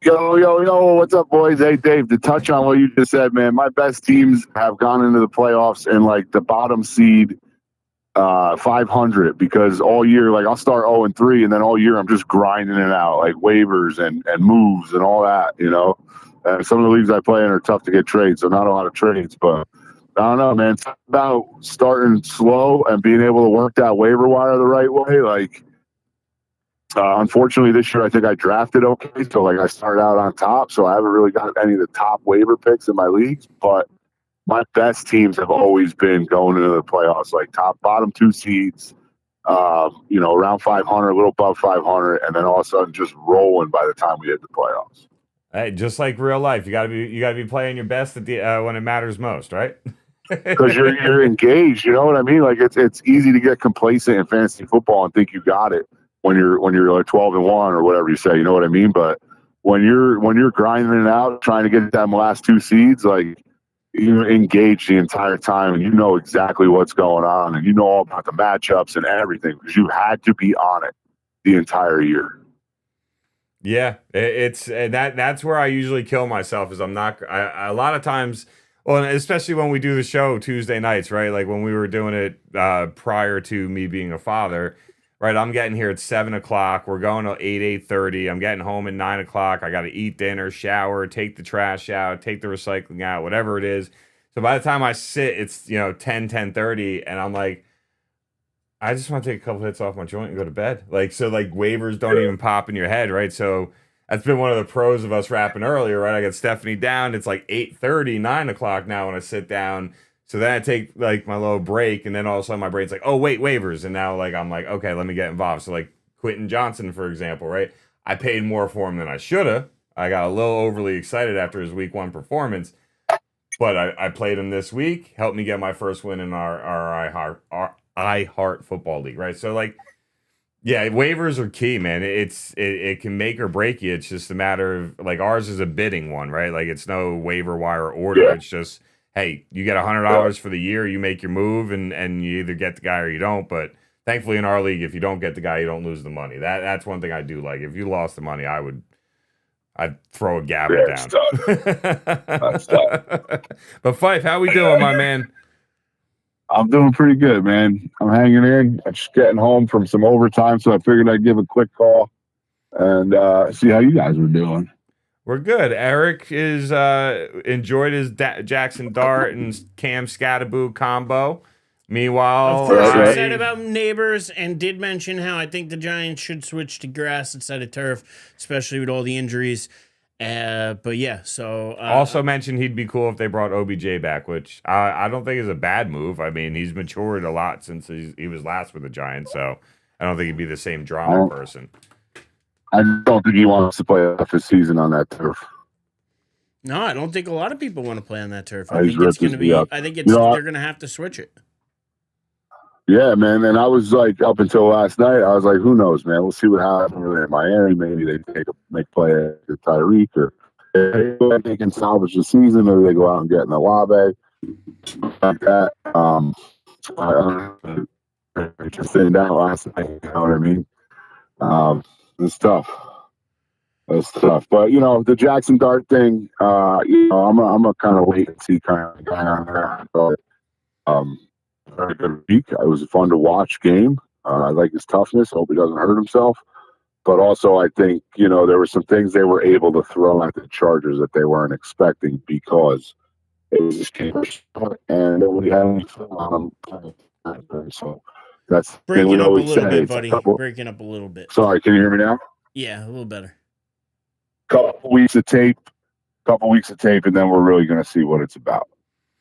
Yo, what's up, boys? Hey, Dave, to touch on what you just said, man, my best teams have gone into the playoffs in the bottom seed 500 because all year, I'll start 0-3, and then all year I'm just grinding it out, waivers and moves and all that, Some of the leagues I play in are tough to get trades, so not a lot of trades. But I don't know, man. It's about starting slow and being able to work that waiver wire the right way. Like, unfortunately, this year I think I drafted okay, so like I started out on top. So I haven't really got any of the top waiver picks in my leagues, but my best teams have always been going into the playoffs, like bottom 2 seeds. Around 500, a little above 500, and then all of a sudden just rolling by the time we hit the playoffs. Hey, just like real life, you gotta be playing your best at the when it matters most, right? Because you're engaged, you know what I mean? Like it's easy to get complacent in fantasy football and think you got it when you're like 12-1 or whatever you say, you know what I mean? But when you're grinding it out, trying to get them last 2 seeds, like you're engaged the entire time and you know exactly what's going on and you know all about the matchups and everything because you had to be on it the entire year. Yeah, that's where I usually kill myself is a lot of times, well, especially when we do the show Tuesday nights, right? Like when we were doing it prior to me being a father, right? I'm getting here at 7 o'clock. We're going to 8:30. I'm getting home at 9 o'clock. I got to eat dinner, shower, take the trash out, take the recycling out, whatever it is. So by the time I sit, it's 10:30, and I'm like, I just want to take a couple hits off my joint and go to bed. Like, so like waivers don't even pop in your head, right? So that's been one of the pros of us rapping earlier, right? I got Stephanie down. It's like 8:30, 9 o'clock now when I sit down. So then I take like my little break, and then all of a sudden my brain's like, oh wait, waivers. And now like I'm like, okay, let me get involved. So like Quentin Johnson, for example, right? I paid more for him than I should have. I got a little overly excited after his week 1 performance. But I played him this week, helped me get my first win in our iHeart Football League, right? So like, yeah, waivers are key, man. It can make or break you. It's just a matter of like ours is a bidding one, right? Like it's no waiver wire order. Yeah. It's just, hey, you get $100 for the year, you make your move, and you either get the guy or you don't. But thankfully in our league, if you don't get the guy, you don't lose the money. That's one thing I do like. If you lost the money, I'd throw a gavel down. That's tough. But Fife, how we doing, my man? I'm doing pretty good, man. I'm hanging in. I'm just getting home from some overtime, so I figured I'd give a quick call and see how you guys were doing. We're good. Eric is enjoyed his Jackson Dart and Cam Scattaboo combo. Meanwhile, of course, I said about neighbors and did mention how I think the Giants should switch to grass instead of turf, especially with all the injuries. But yeah, so also mentioned he'd be cool if they brought OBJ back, which I don't think is a bad move. I mean, he's matured a lot since he was last with the Giants, so I don't think he'd be the same drama person. I don't think he wants to play off his season on that turf. No, I don't think a lot of people want to play on that turf. I think it's going to be. I think it's they're going to have to switch it. Yeah, man. And I was like, up until last night, I was like, who knows, man? We'll see what happens in Miami. Maybe they make play at Tyreek, or they can salvage the season. Maybe they go out and get in the Olave, like that. I just sitting down last night. You know what I mean? It's tough. It's tough. But the Jackson Dart thing. I'm a kind of wait and see kind of guy on there. But, very good week. It was a fun to watch game. I like his toughness. Hope he doesn't hurt himself. But also, I think, there were some things they were able to throw at the Chargers that they weren't expecting because it was just and nobody had any film on them. So that's breaking up a little bit, buddy. Breaking up a little bit. Sorry, can you hear me now? Yeah, a little better. Couple weeks of tape, and then we're really going to see what it's about.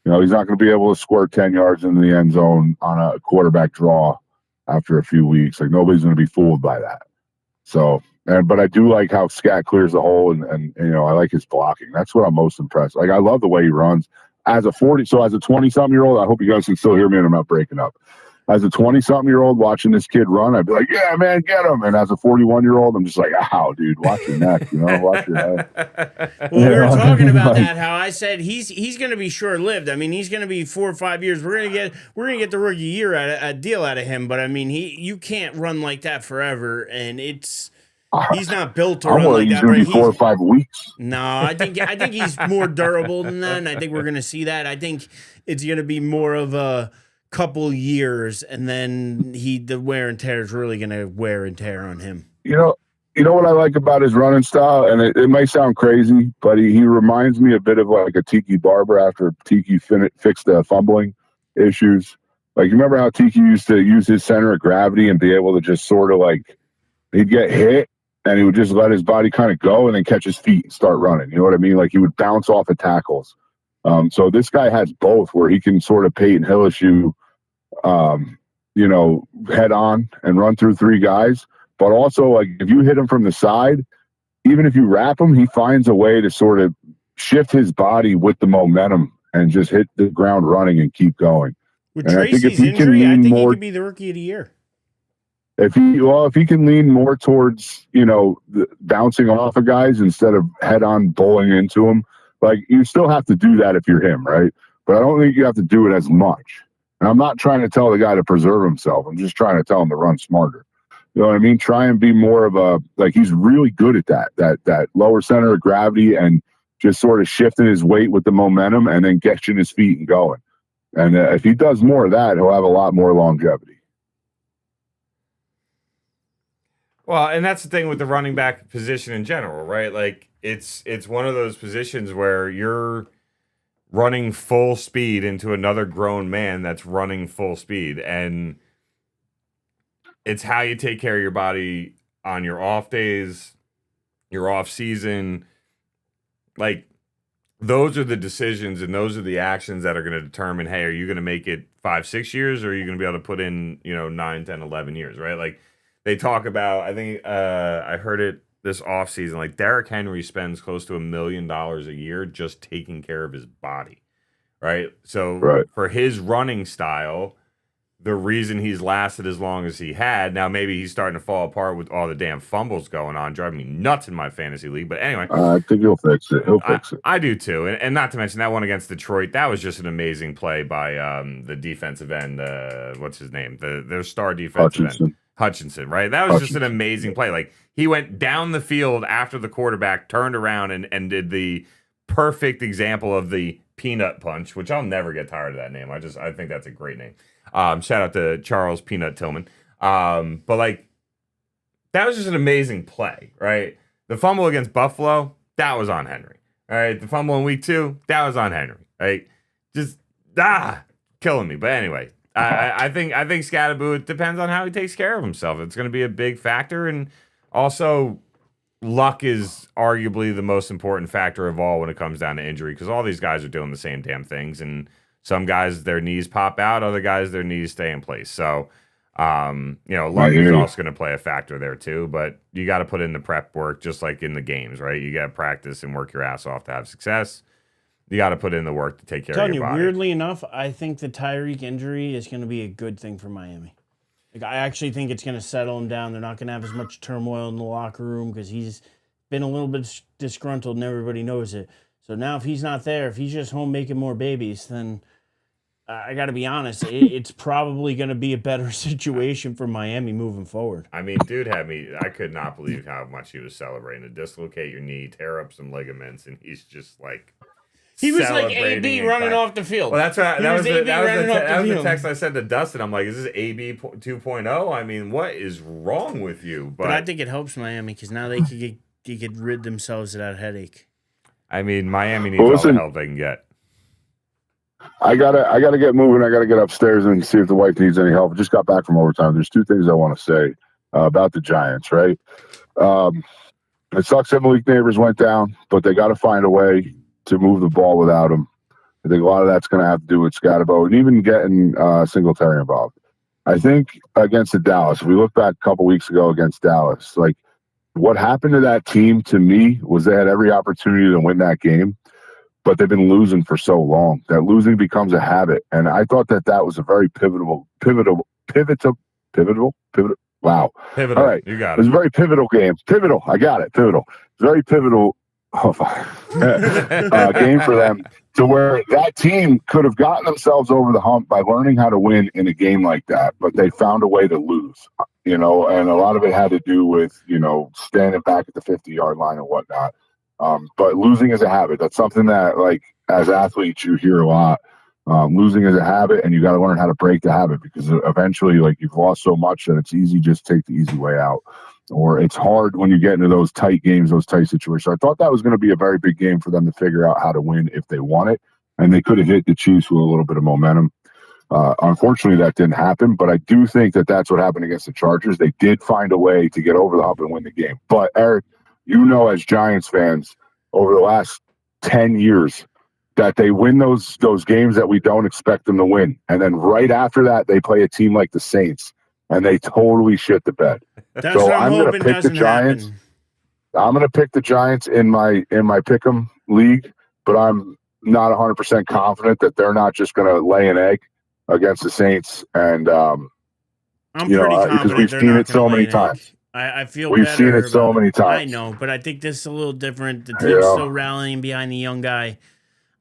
He's not going to be able to squirt 10 yards into the end zone on a quarterback draw after a few weeks. Like, nobody's going to be fooled by that. So, but I do like how Scat clears the hole, and I like his blocking. That's what I'm most impressed. Like, I love the way he runs. As a 20-something-year-old, I hope you guys can still hear me and I'm not breaking up. As a 20-something-year-old watching this kid run, I'd be like, yeah, man, get him. And as a 41-year-old, I'm just like, ow, dude, watch your neck, watch your head. Well, we were talking about that, how I said he's going to be short-lived. I mean, he's going to be 4 or 5 years. We're going to get the rookie year a deal out of him, but I mean, you can't run like that forever, and he's not built to run like that. He's going to be 4 or 5 weeks. No, I think he's more durable than that, and I think we're going to see that. I think it's going to be more of a couple years, and then the wear and tear is really going to wear and tear on him. You know what I like about his running style, and it may sound crazy, but he reminds me a bit of like a Tiki Barber after Tiki fixed the fumbling issues. Like, you remember how Tiki used to use his center of gravity and be able to just sort of like, he'd get hit and he would just let his body kind of go and then catch his feet and start running. You know what I mean? Like, he would bounce off of tackles. So this guy has both, where he can sort of Peyton Hillis you, head on and run through three guys. But also, like, if you hit him from the side, even if you wrap him, he finds a way to sort of shift his body with the momentum and just hit the ground running and keep going. With Tracy's injury, I think he could be the rookie of the year. If he can lean more towards, bouncing off of guys instead of head-on bowling into them, like, you still have to do that if you're him, right? But I don't think you have to do it as much. And I'm not trying to tell the guy to preserve himself. I'm just trying to tell him to run smarter. You know what I mean? Try and be more of a, like, he's really good at that lower center of gravity and just sort of shifting his weight with the momentum and then catching his feet and going. And if he does more of that, he'll have a lot more longevity. Well, and that's the thing with the running back position in general, right? Like, it's one of those positions where you're running full speed into another grown man that's running full speed, and it's how you take care of your body on your off days, your off season. Like, those are the decisions and those are the actions that are going to determine, hey, are you going to make it 5-6 years, or are you going to be able to put in 9, 10, 11 years, right? Like, they talk about, I think I heard it this offseason, like, Derrick Henry spends close to $1 million a year just taking care of his body, right? So for his running style, the reason he's lasted as long as he had, now maybe he's starting to fall apart with all the damn fumbles going on, driving me nuts in my fantasy league. But anyway. I think he'll fix it. He'll fix it. I do too. And not to mention that one against Detroit, that was just an amazing play by the defensive end, what's his name? Their star defensive end. Hutchinson, right? That was just an amazing play. Like, he went down the field after the quarterback turned around and did the perfect example of the peanut punch, which I'll never get tired of that name. I think that's a great name. Shout out to Charles Peanut Tillman. But, like, that was just an amazing play, right? The fumble against Buffalo, that was on Henry. All right, the fumble in week 2, that was on Henry. Right? Just killing me. But anyway, I think Scatterboo, it depends on how he takes care of himself. It's going to be a big factor, and also luck is arguably the most important factor of all when it comes down to injury, because all these guys are doing the same damn things, and some guys, their knees pop out, other guys, their knees stay in place. So, luck is also going to play a factor there too, but you got to put in the prep work just like in the games, right? You got to practice and work your ass off to have success. You got to put in the work to take care of your body. Weirdly enough, I think the Tyreek injury is going to be a good thing for Miami. Like, I actually think it's going to settle him down. They're not going to have as much turmoil in the locker room because he's been a little bit disgruntled and everybody knows it. So now if he's not there, if he's just home making more babies, then I got to be honest, it's probably going to be a better situation for Miami moving forward. I mean, dude I could not believe how much he was celebrating. To dislocate your knee, tear up some ligaments, and he's just like... He was like AB running off the field. Well, that's right. That was the text I sent to Dustin. I'm like, is this AB 2.0? I mean, what is wrong with you? But I think it helps Miami because now they could rid themselves of that headache. I mean, Miami needs all the help they can get. I gotta get moving. I gotta get upstairs and see if the wife needs any help. I just got back from overtime. There's 2 things I want to say about the Giants, right? It sucks that Malik Neighbors went down, but they got to find a way to move the ball without him. I think a lot of that's going to have to do with Scatterbo and even getting Singletary involved. I think against the Dallas, if we look back a couple weeks ago against Dallas, like, what happened to that team to me was they had every opportunity to win that game, but they've been losing for so long that losing becomes a habit. And I thought that was a very pivotal. Wow. Pivotal. All right. You got it. It was a very pivotal game. Pivotal. I got it. Pivotal. Very pivotal game for them, to where that team could have gotten themselves over the hump by learning how to win in a game like that, but they found a way to lose, and a lot of it had to do with, standing back at the 50-yard line and whatnot. But losing is a habit. That's something that, like, as athletes, you hear a lot. Losing is a habit, and you got to learn how to break the habit, because eventually, like, you've lost so much that it's easy just to take the easy way out. or it's hard when you get into those tight games, those tight situations. So I thought that was going to be a very big game for them to figure out how to win if they want it, and they could have hit the Chiefs with a little bit of momentum. Unfortunately, that didn't happen, but I do think that that's what happened against the Chargers. They did find a way to get over the hump and win the game. But, Eric, as Giants fans, over the last 10 years, that they win those games that we don't expect them to win. And then right after that, they play a team like the Saints, and they totally shit the bed. That's so what I'm going to hoping pick the doesn't Giants. happen. I'm going to pick the Giants in my Pick'em league, but I'm not 100% confident that they're not just going to lay an egg against the Saints. And I'm pretty confident because we've they're seen not it so gonna lay many an times. egg. I feel We've better seen it so about many times. I know, but I think this is a little different. The team's still rallying behind the young guy.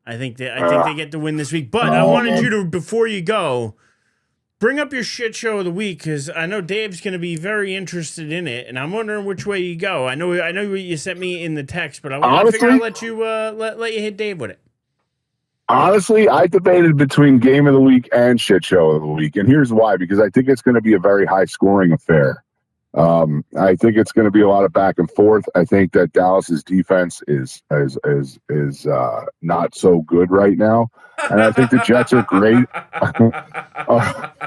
I think they get the win this week. But I wanted you to, before you go, bring up your shit show of the week, because I know Dave's going to be very interested in it, and I'm wondering which way you go. I know you sent me in the text, but I figure I'll let you let you hit Dave with it. Honestly, I debated between game of the week and shit show of the week, and here's why: because I think it's going to be a very high scoring affair. I think it's going to be a lot of back and forth. I think that Dallas's defense is not so good right now, and I think the Jets are great.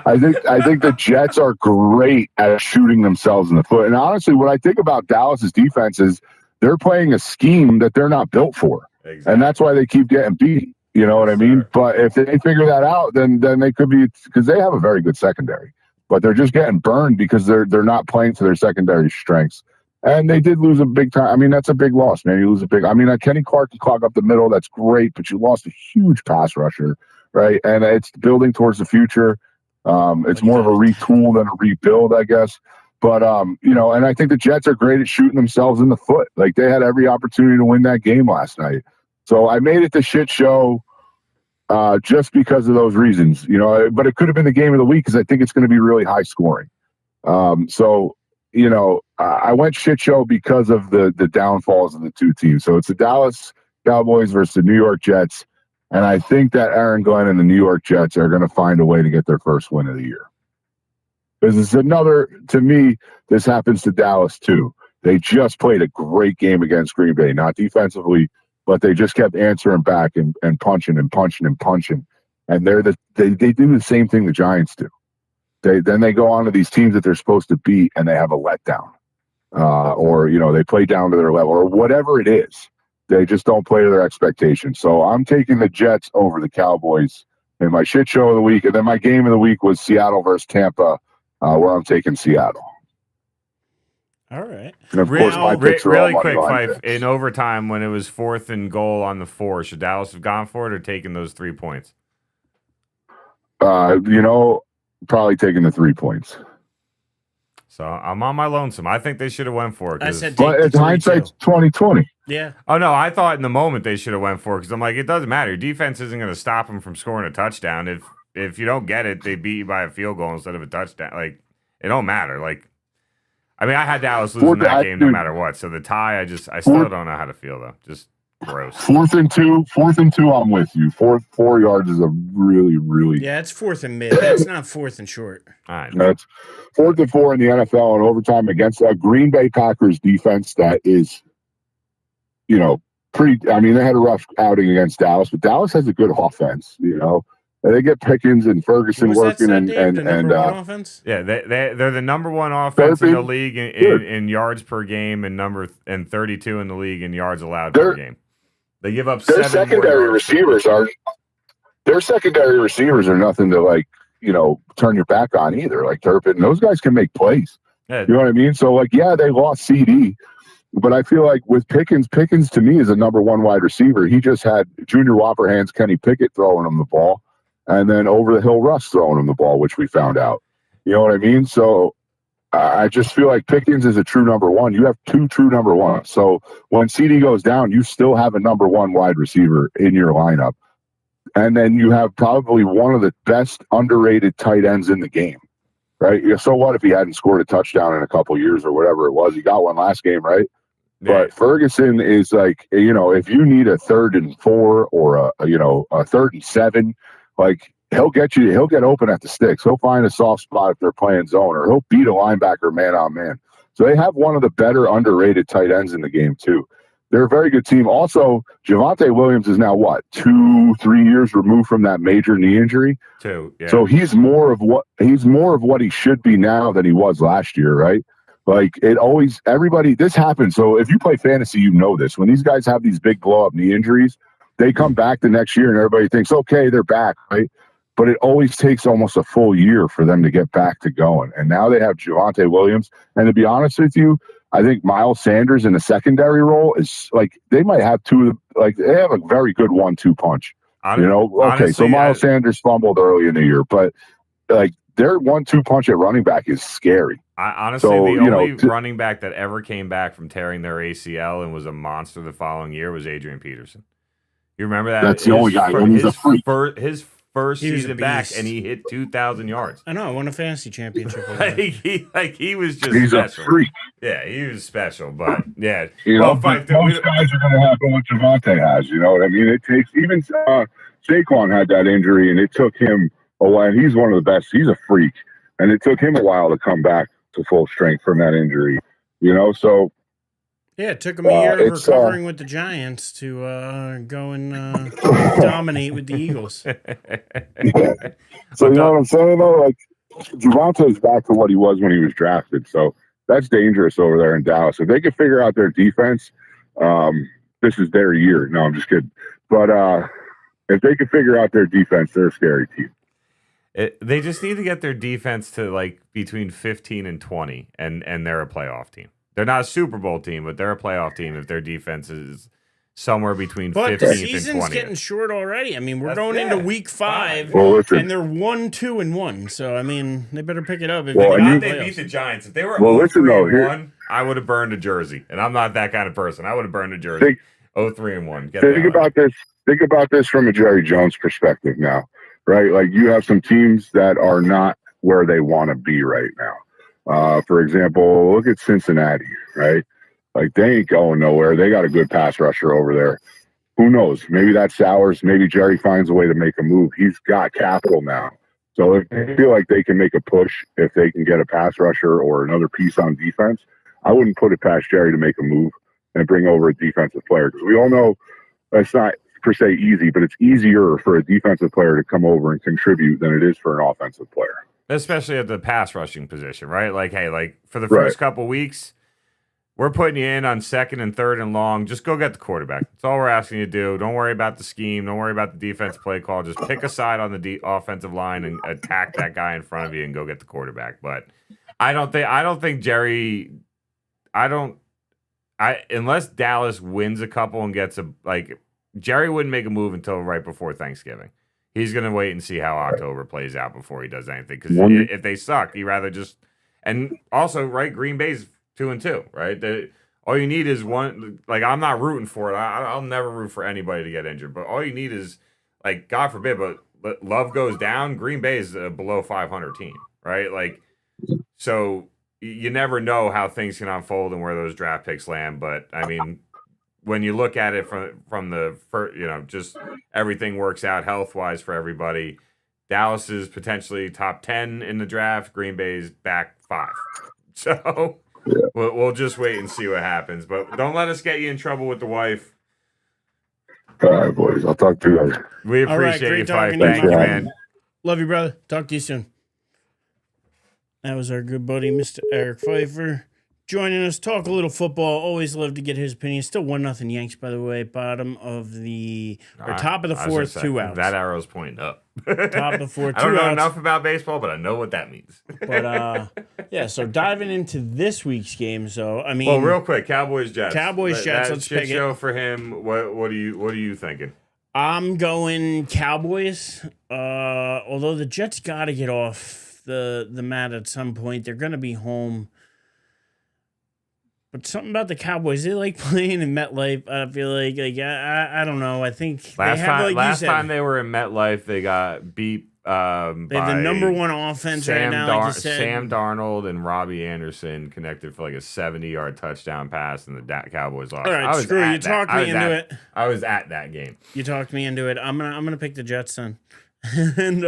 I think the Jets are great at shooting themselves in the foot. And honestly, what I think about Dallas's defense is they're playing a scheme that they're not built for, and that's why they keep getting beat. You know what I mean? But if they figure that out, then they could be, because they have a very good secondary, but they're just getting burned because they're not playing to their secondary strengths. And they did lose a big time. I mean, that's a big loss, man. You lose a big. I mean, Kenny Clark can clog up the middle. That's great, but you lost a huge pass rusher, right? And it's building towards the future. It's more of a retool than a rebuild, I guess. But and I think the Jets are great at shooting themselves in the foot. Like, they had every opportunity to win that game last night. So I made it the shit show. Just because of those reasons, but it could have been the game of the week because I think it's going to be really high scoring. I went shit show because of the downfalls of the two teams. So it's the Dallas Cowboys versus the New York Jets. And I think that Aaron Glenn and the New York Jets are going to find a way to get their first win of the year. Because it's to me, this happens to Dallas too. They just played a great game against Green Bay, not defensively, but they just kept answering back and punching and punching and punching. And they do the same thing the Giants do. Then they go on to these teams that they're supposed to beat, and they have a letdown. Or they play down to their level, or whatever it is. They just don't play to their expectations. So I'm taking the Jets over the Cowboys in my shit show of the week. And then my game of the week was Seattle versus Tampa, where I'm taking Seattle. All right. And of course, my picks are really all quick, money Fife. In overtime, when it was 4th and goal on the 4, should Dallas have gone for it or taken those 3 points? Probably taking the 3 points. So I'm on my lonesome. I think they should have went for it. But it's hindsight's 2020. Yeah. Oh no, I thought in the moment they should have went for it because I'm like, it doesn't matter. Your defense isn't going to stop them from scoring a touchdown. If you don't get it, they beat you by a field goal instead of a touchdown. Like, it don't matter. Like, I mean, I had Dallas losing that game no matter what. So the tie, I still don't know how to feel though. Just gross. 4th and 2. I'm with you. 4 yards is a really, really. Yeah, it's 4th and mid. That's not 4th and short. All right. That's 4th and 4 in the NFL in overtime against a Green Bay Packers defense that is, pretty. I mean, they had a rough outing against Dallas, but Dallas has a good offense. They get Pickens and Ferguson working, and offense. Yeah, they're the number 1 offense in the league in yards per game, and 32 in the league in yards allowed per game. They give up their 7 secondary receivers are nothing to turn your back on either. Like Turpin, those guys can make plays. Yeah. You know what I mean? So they lost CD, but I feel like with Pickens to me is a number 1 wide receiver. He just had Junior Whopper hands Kenny Pickett throwing him the ball, and then over the hill Russ throwing him the ball, which we found out. You know what I mean? So I just feel like Pickens is a true number 1. You have 2 true number 1s. So when CD goes down, you still have a number 1 wide receiver in your lineup. And then you have probably one of the best underrated tight ends in the game, right? So what if he hadn't scored a touchdown in a couple years or whatever it was? He got one last game, right? Yeah. But Ferguson is like, if you need a 3rd and 4 or a 3rd and 7, like, he'll get open at the sticks. He'll find a soft spot if they're playing zone, or he'll beat a linebacker man on man. So they have one of the better underrated tight ends in the game too. They're a very good team. Also, Javonte Williams is now 2-3 years removed from that major knee injury. Yeah. So he's more of what he should be now than he was last year, right? Like this happens. So if you play fantasy, you know this. When these guys have these big blow up knee injuries, they come back the next year and everybody thinks, okay, they're back, right? But it always takes almost a full year for them to get back to going. And now they have Javonte Williams. And to be honest with you, I think Miles Sanders in the secondary role is like they might have they have a very good 1-2 punch. Honestly, so Miles Sanders fumbled early in the year, but like their 1-2 punch at running back is scary. Honestly, the only running back that ever came back from tearing their ACL and was a monster the following year was Adrian Peterson. You remember that? That's the only guy. He's a freak. His first season back, and he hit 2,000 yards. I know. I won a fantasy championship. he was just he's special. A freak. Yeah, he was special. But yeah, most guys are going to have what Javonte has. You know what I mean? It takes even Saquon had that injury, and it took him a while. And he's one of the best. He's a freak, and it took him a while to come back to full strength from that injury. So. Yeah, it took him a year of recovering with the Giants to go and dominate with the Eagles. Yeah. So you know what I'm saying, though? Like, Javonte's back to what he was when he was drafted. So that's dangerous over there in Dallas. If they can figure out their defense, this is their year. No, I'm just kidding. But if they can figure out their defense, they're a scary team. They just need to get their defense to like between 15 and 20, and they're a playoff team. They're not a Super Bowl team, but they're a playoff team if their defense is somewhere between 15th and 20th. But the season's getting short already. I mean, we're going into week 5, and they're 1-2-1. So, I mean, they better pick it up. If they beat the Giants. If they were 0-3-1, I would have burned a jersey. And I'm not that kind of person. I would have burned a jersey. 0-3-1. Think about this from a Jerry Jones perspective now, right? Like, you have some teams that are not where they want to be right now. For example, look at Cincinnati, right? Like, they ain't going nowhere. They got a good pass rusher over there. Who knows? Maybe that sours. Maybe Jerry finds a way to make a move. He's got capital now. So if they feel like they can make a push, if they can get a pass rusher or another piece on defense, I wouldn't put it past Jerry to make a move and bring over a defensive player. Because we all know that's not per se easy, but it's easier for a defensive player to come over and contribute than it is for an offensive player. Especially at the pass rushing position, right? Like, hey, like for the first couple weeks, we're putting you in on 2nd and 3rd and long. Just go get the quarterback. That's all we're asking you to do. Don't worry about the scheme. Don't worry about the defense play call. Just pick a side on the offensive line and attack that guy in front of you and go get the quarterback. But I don't think Jerry. Unless Dallas wins a couple and gets Jerry wouldn't make a move until right before Thanksgiving. He's going to wait and see how October plays out before he does anything. Because if they suck, he'd rather just... And also, right, Green Bay's 2-2, right? All you need is one... Like, I'm not rooting for it. I'll never root for anybody to get injured. But all you need is, like, God forbid, but Love goes down, Green Bay is a below 500 team, right? Like, so you never know how things can unfold and where those draft picks land. But, I mean... When you look at it from the first, just everything works out health-wise for everybody. Dallas is potentially top 10 in the draft. Green Bay's back 5. So we'll just wait and see what happens. But don't let us get you in trouble with the wife. All right, boys. I'll talk to you later. We appreciate you, Fife. Thank you, man. Love you, brother. Talk to you soon. That was our good buddy, Mr. Eric Pfeiffer. Joining us, talk a little football. Always love to get his opinion. Still 1-0 Yanks, by the way. Top of the 4th, 2 outs. That arrow's pointing up. Top of the 4th, 2 outs. I don't know enough about baseball, but I know what that means. But so diving into this week's game. So I mean, well, real quick, Cowboys Jets. Jets. Let's pick it. Show for him. What are you thinking? I'm going Cowboys. Although the Jets got to get off the mat at some point. They're going to be home. But something about the Cowboys, they like playing in MetLife. I feel like I don't know. I think last time they were in MetLife, they got beat. They have the number 1 offense right now. Like you said. Sam Darnold and Robbie Anderson connected for like a 70-yard touchdown pass, and the Cowboys lost. All right, screw you. Talked me into it. I was at that game. You talked me into it. I'm gonna pick the Jets then. And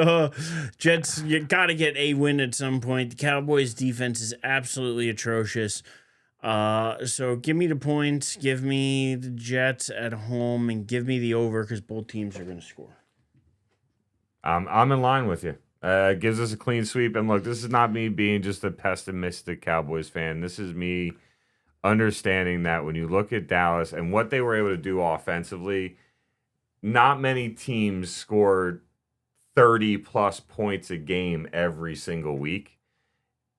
Jets, you got to get a win at some point. The Cowboys' defense is absolutely atrocious. So give me the points, give me the Jets at home, and give me the over because both teams are going to score. I'm in line with you. It gives us a clean sweep. And look, this is not me being just a pessimistic Cowboys fan. This is me understanding that when you look at Dallas and what they were able to do offensively, not many teams scored 30-plus points a game every single week.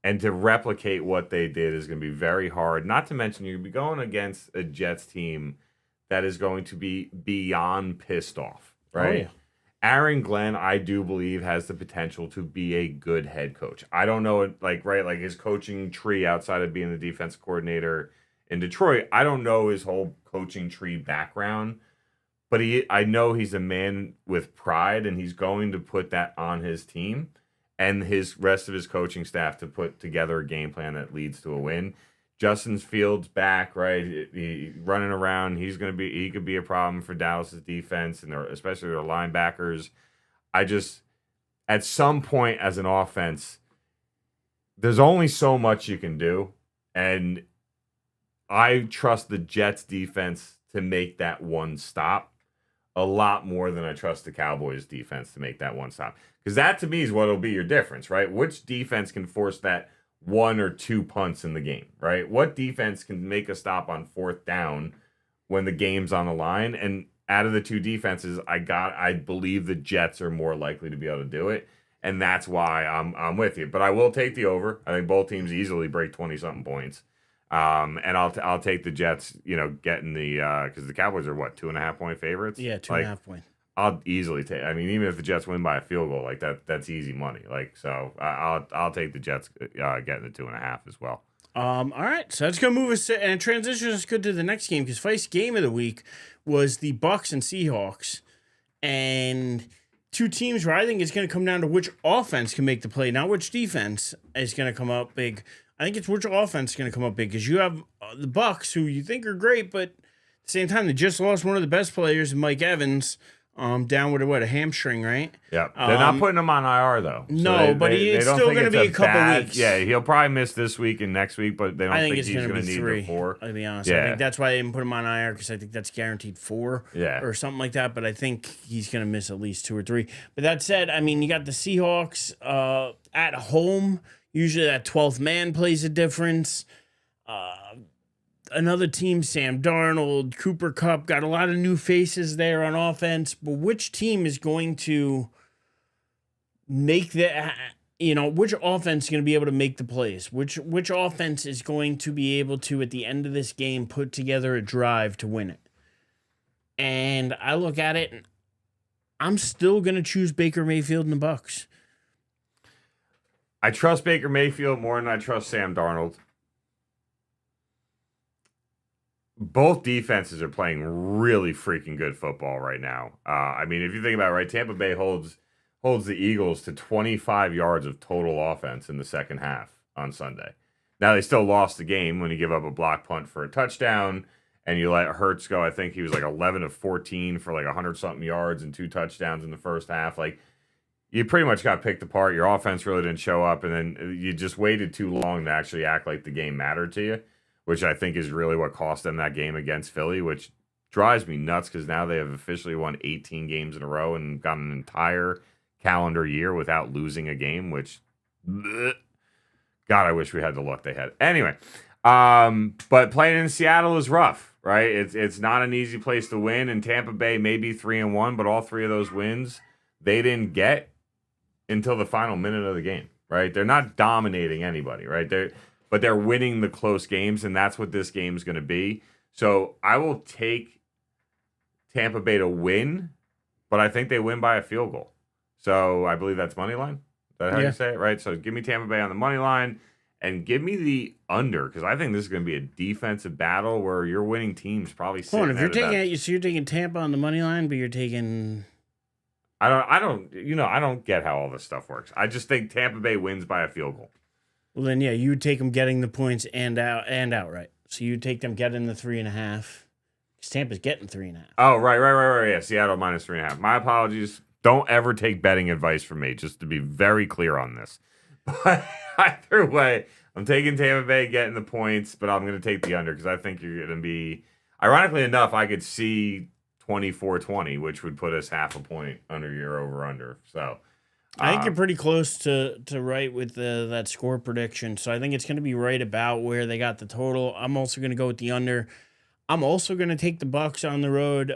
And to replicate what they did is going to be very hard. Not to mention, you're going to be going against a Jets team that is going to be beyond pissed off, right? Oh, yeah. Aaron Glenn, I do believe, has the potential to be a good head coach. I don't know, like his coaching tree outside of being the defensive coordinator in Detroit. I don't know his whole coaching tree background, but I know he's a man with pride, and he's going to put that on his team and his rest of his coaching staff to put together a game plan that leads to a win. Justin Fields back, right? He running around. He could be a problem for Dallas's defense and especially their linebackers. At some point as an offense, there's only so much you can do, and I trust the Jets defense to make that one stop a lot more than I trust the Cowboys defense to make that one stop. Because that, to me, is what will be your difference, right? Which defense can force that 1 or 2 punts in the game, right? What defense can make a stop on 4th down when the game's on the line? And out of the two defenses, I believe the Jets are more likely to be able to do it. And that's why I'm with you. But I will take the over. I think both teams easily break 20-something points. And I'll take the Jets, getting the because the Cowboys are what, 2.5-point favorites? Yeah, 2.5 point. I'll easily take. I mean, even if the Jets win by a field goal, like that's easy money. Like, so I'll take the Jets getting the 2.5 as well. All right, so that's gonna move us and transition us good to the next game because first game of the week was the Bucks and Seahawks, and two teams where I think it's gonna come down to which offense can make the play, not which defense is gonna come up big. I think it's which offense is going to come up big because you have the Bucks, who you think are great, but at the same time, they just lost one of the best players, Mike Evans, down with a hamstring, right? Yeah, they're not putting him on IR though. No, but he's still going to be a couple weeks. Yeah, he'll probably miss this week and next week, but they don't think he's going to need 3. the 4. I'll be honest. Yeah. I think that's why they didn't put him on IR because I think that's guaranteed 4 or something like that. But I think he's going to miss at least 2 or 3. But that said, I mean, you got the Seahawks at home. Usually that 12th man plays a difference. Another team, Sam Darnold, Cooper Kupp, got a lot of new faces there on offense. But which team is going to make the, which offense is going to be able to make the plays? Which offense is going to be able to, at the end of this game, put together a drive to win it? And I look at it, and I'm still going to choose Baker Mayfield and the Bucks. I trust Baker Mayfield more than I trust Sam Darnold. Both defenses are playing really freaking good football right now. I mean, if you think about it, right, Tampa Bay holds the Eagles to 25 yards of total offense in the second half on Sunday. Now, they still lost the game when you give up a block punt for a touchdown and you let Hurts go. I think he was like 11 of 14 for like 100-something yards and 2 touchdowns in the first half. Like, you pretty much got picked apart. Your offense really didn't show up, and then you just waited too long to actually act like the game mattered to you, which I think is really what cost them that game against Philly, which drives me nuts because now they have officially won 18 games in a row and got an entire calendar year without losing a game, which, bleh, God, I wish we had the luck they had. Anyway, but playing in Seattle is rough, right? It's not an easy place to win, and Tampa Bay may be 3-1, but all 3 of those wins they didn't get until the final minute of the game, right? They're not dominating anybody, right? But they're winning the close games, and that's what this game is going to be. So I will take Tampa Bay to win, but I think they win by a field goal. So I believe that's money line. Is that how you say it, right? So give me Tampa Bay on the money line, and give me the under, because I think this is going to be a defensive battle where your winning team's probably sitting. Hold on, if you're taking so you're taking Tampa on the money line, but you're taking. I don't get how all this stuff works. I just think Tampa Bay wins by a field goal. Well, then, yeah, you would take them getting the points and outright. So you take them getting the 3.5. Because Tampa's getting 3.5. Oh, right. Yeah, Seattle minus 3.5. My apologies. Don't ever take betting advice from me, just to be very clear on this. But either way, I'm taking Tampa Bay getting the points, but I'm going to take the under because I think you're going to be. Ironically enough, I could see 24-20, which would put us half a point under your over/under. So I think you're pretty close to right with that score prediction. So I think it's going to be right about where they got the total. I'm also going to go with the under. I'm also going to take the Bucks on the road.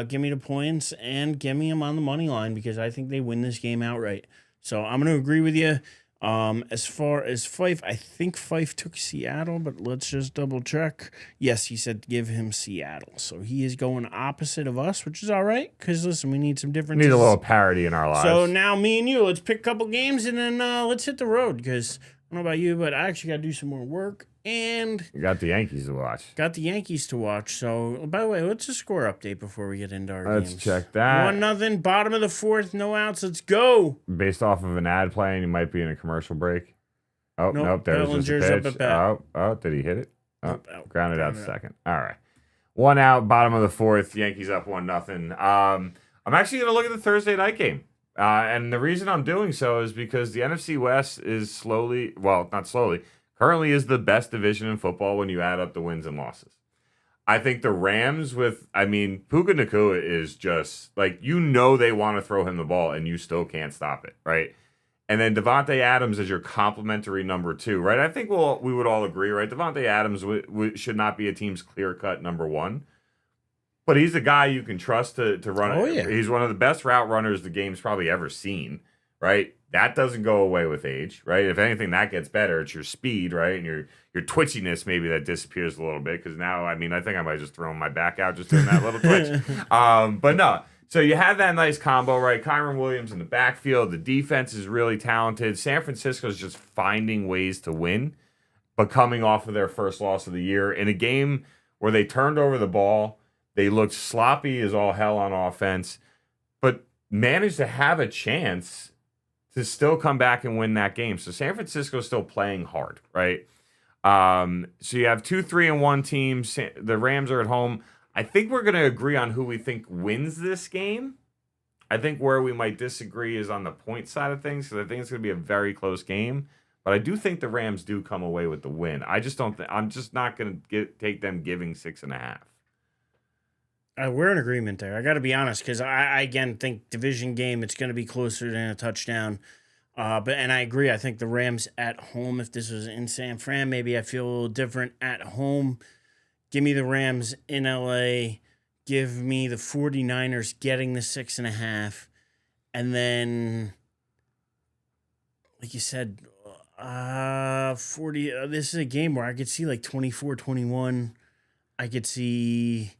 Give me the points and give me them on the money line because I think they win this game outright. So I'm going to agree with you. As far as Fife, I think Fife took Seattle, but let's just double check. Yes, he said give him Seattle. So he is going opposite of us, which is all right because, listen, we need some differences. Need a little parity in our lives. So now me and you, let's pick a couple games and then let's hit the road because I don't know about you, but I actually got to do some more work. And you got the Yankees to watch. Got the Yankees to watch. So, by the way, what's the score update before we get into our games? Let's check that. 1-0, bottom of the fourth, no outs. Let's go. Based off of an ad playing, you might be in a commercial break. Oh, nope. There's just a Bellinger's pitch. up at bat. Oh, did he hit it? Oh, Nope, out. grounded out second. All right. 1 out, bottom of the fourth. Yankees up 1-0. I'm actually going to look at the Thursday night game. And the reason I'm doing so is because the NFC West is currently is the best division in football when you add up the wins and losses. I think the Rams Puka Nacua is just, like, they want to throw him the ball, and you still can't stop it, right? And then Devontae Adams is your complimentary number 2, right? I think we would all agree, right? Devontae Adams should not be a team's clear-cut number 1. But he's a guy you can trust to run. Oh, yeah. He's one of the best route runners the game's probably ever seen, right? That doesn't go away with age, right? If anything, that gets better. It's your speed, right? And your twitchiness, maybe that disappears a little bit because now, I think I might just throw my back out just doing that little twitch. But no. So you have that nice combo, right? Kyron Williams in the backfield. The defense is really talented. San Francisco's just finding ways to win, but coming off of their first loss of the year in a game where they turned over the ball. They looked sloppy as all hell on offense, but managed to have a chance to still come back and win that game. So San Francisco's still playing hard, right? So you have 2 3-1 teams. The Rams are at home. I think we're going to agree on who we think wins this game. I think where we might disagree is on the point side of things, because I think it's going to be a very close game. But I do think the Rams do come away with the win. I just don't think I'm just not going to take them giving 6.5. We're in agreement there. I got to be honest because I again think division game it's going to be closer than a touchdown. And I agree. I think the Rams at home. If this was in San Fran, maybe I feel a little different at home. Give me the Rams in LA. Give me the 49ers getting the 6.5, and then, like you said, 40. This is a game where I could see like 24-21. I could see.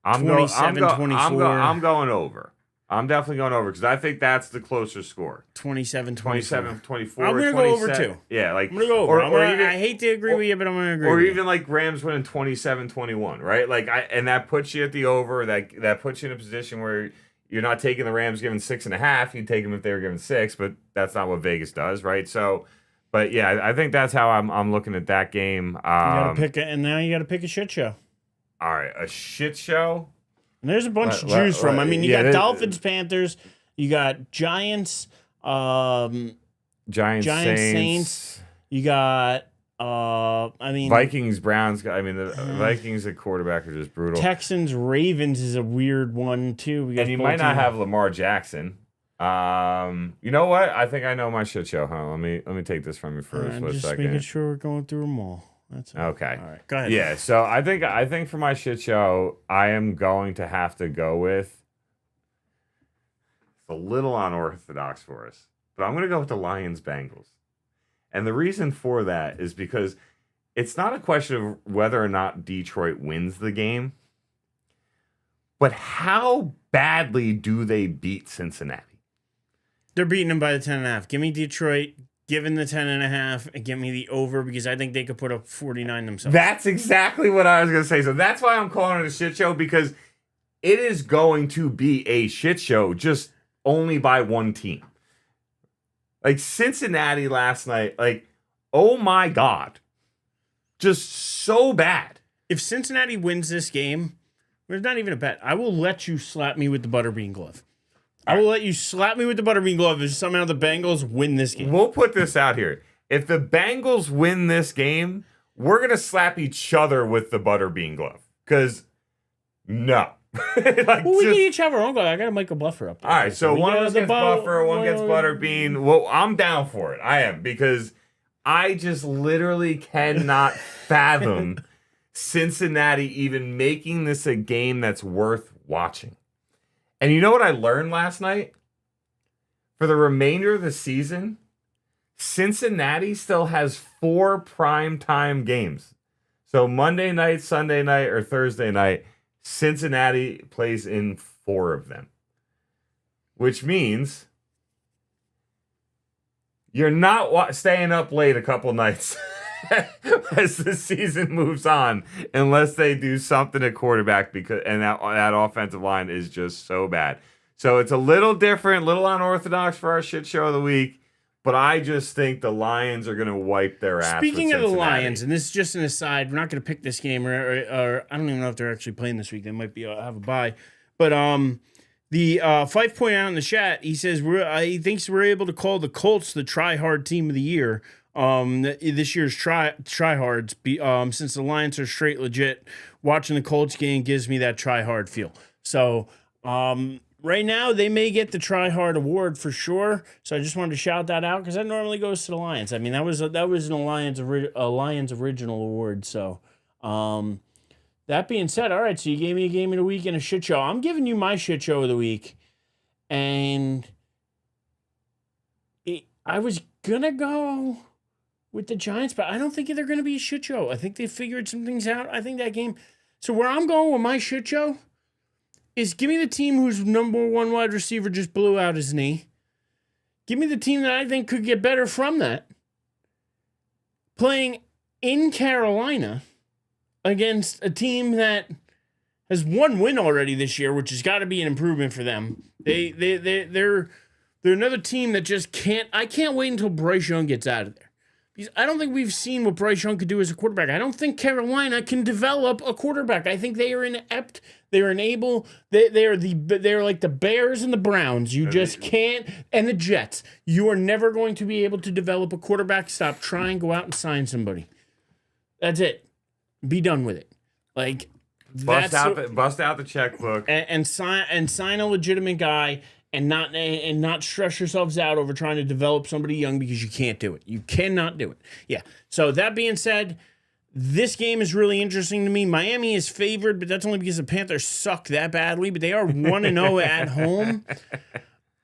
I'm 27-24. I'm going over. I'm definitely going over because I think that's the closer score. 27-24. 27-24. I'm going to go over too. Yeah, like I'm going to go over. I hate to agree with you, but I'm going to agree. Or with even like Rams winning 27-21, right? Like and that puts you at the over. That puts you in a position where you're not taking the Rams giving 6.5. You'd take them if they were giving 6, but that's not what Vegas does, right? So, but yeah, I think that's how I'm looking at that game. And now you got to pick a shit show. All right, a shit show. And there's a bunch to choose from. I mean, you got Dolphins, Panthers, you got Giants, Saints. You got, Vikings, Browns. The Vikings at quarterback are just brutal. Texans, Ravens is a weird one too. And you might not have Lamar Jackson. You know what? I think I know my shit show. Huh? Let me take this from you for a second. Just making sure we're going through them all. That's okay. All right, go ahead. Yeah, so I think for my shit show, I am going to have to go with. It's a little unorthodox for us, but I'm going to go with the Lions Bengals, and the reason for that is because it's not a question of whether or not Detroit wins the game, but how badly do they beat Cincinnati? They're beating them by the 10.5. Give me Detroit. Given the 10.5, and give me the over because I think they could put up 49 themselves. That's exactly what I was going to say. So that's why I'm calling it a shit show, because it is going to be a shit show just only by one team. Like Cincinnati last night, like, oh my God. Just so bad. If Cincinnati wins this game, there's not even a bet. I will let you slap me with the butterbean glove. I will let you slap me with the butterbean glove if somehow the Bengals win this game. We'll put this out here. If the Bengals win this game, we're going to slap each other with the butterbean glove. Because, no. Well, we can each have our own glove. I got a Michael Buffer up there. All right, so one of us gets Buffer, one gets well, butterbean. Well, I'm down for it. I am. Because I just literally cannot fathom Cincinnati even making this a game that's worth watching. And you know what I learned last night? For the remainder of the season, Cincinnati still has 4 primetime games. So Monday night, Sunday night, or Thursday night, Cincinnati plays in 4 of them. Which means you're not staying up late a couple nights as the season moves on, unless they do something at quarterback, and that offensive line is just so bad. So it's a little different, little unorthodox for our shit show of the week, but I just think the Lions are going to wipe their ass. Speaking of the Lions, and this is just an aside, we're not going to pick this game, or I don't even know if they're actually playing this week. They might be have a bye, but the Fife pointed out in the chat. He says he thinks we're able to call the Colts the try-hard team of the year. This year's tryhards, since the Lions are straight legit. Watching the Colts game gives me that try-hard feel. So right now they may get the try-hard award for sure. So I just wanted to shout that out because that normally goes to the Lions. I mean that was an Lions original award. So that being said, all right. So you gave me a game of the week and a shit show. I'm giving you my shit show of the week, and I was gonna go with the Giants, but I don't think they're going to be a shit show. I think they figured some things out. I think that game. So where I'm going with my shit show is give me the team whose number 1 wide receiver just blew out his knee. Give me the team that I think could get better from that. Playing in Carolina against a team that has 1 win already this year, which has got to be an improvement for them. They're another team that just can't. I can't wait until Bryce Young gets out of there. Because I don't think we've seen what Bryce Young could do as a quarterback. I don't think Carolina can develop a quarterback. I think they are inept. They're unable. They're like the Bears and the Browns. You just can't. And the Jets. You are never going to be able to develop a quarterback. Stop trying. Go out and sign somebody. That's it. Be done with it. Like bust out the checkbook and sign a legitimate guy. And not stress yourselves out over trying to develop somebody young because you can't do it. You cannot do it. Yeah. So that being said, this game is really interesting to me. Miami is favored, but that's only because the Panthers suck that badly. But they are 1-0 at home.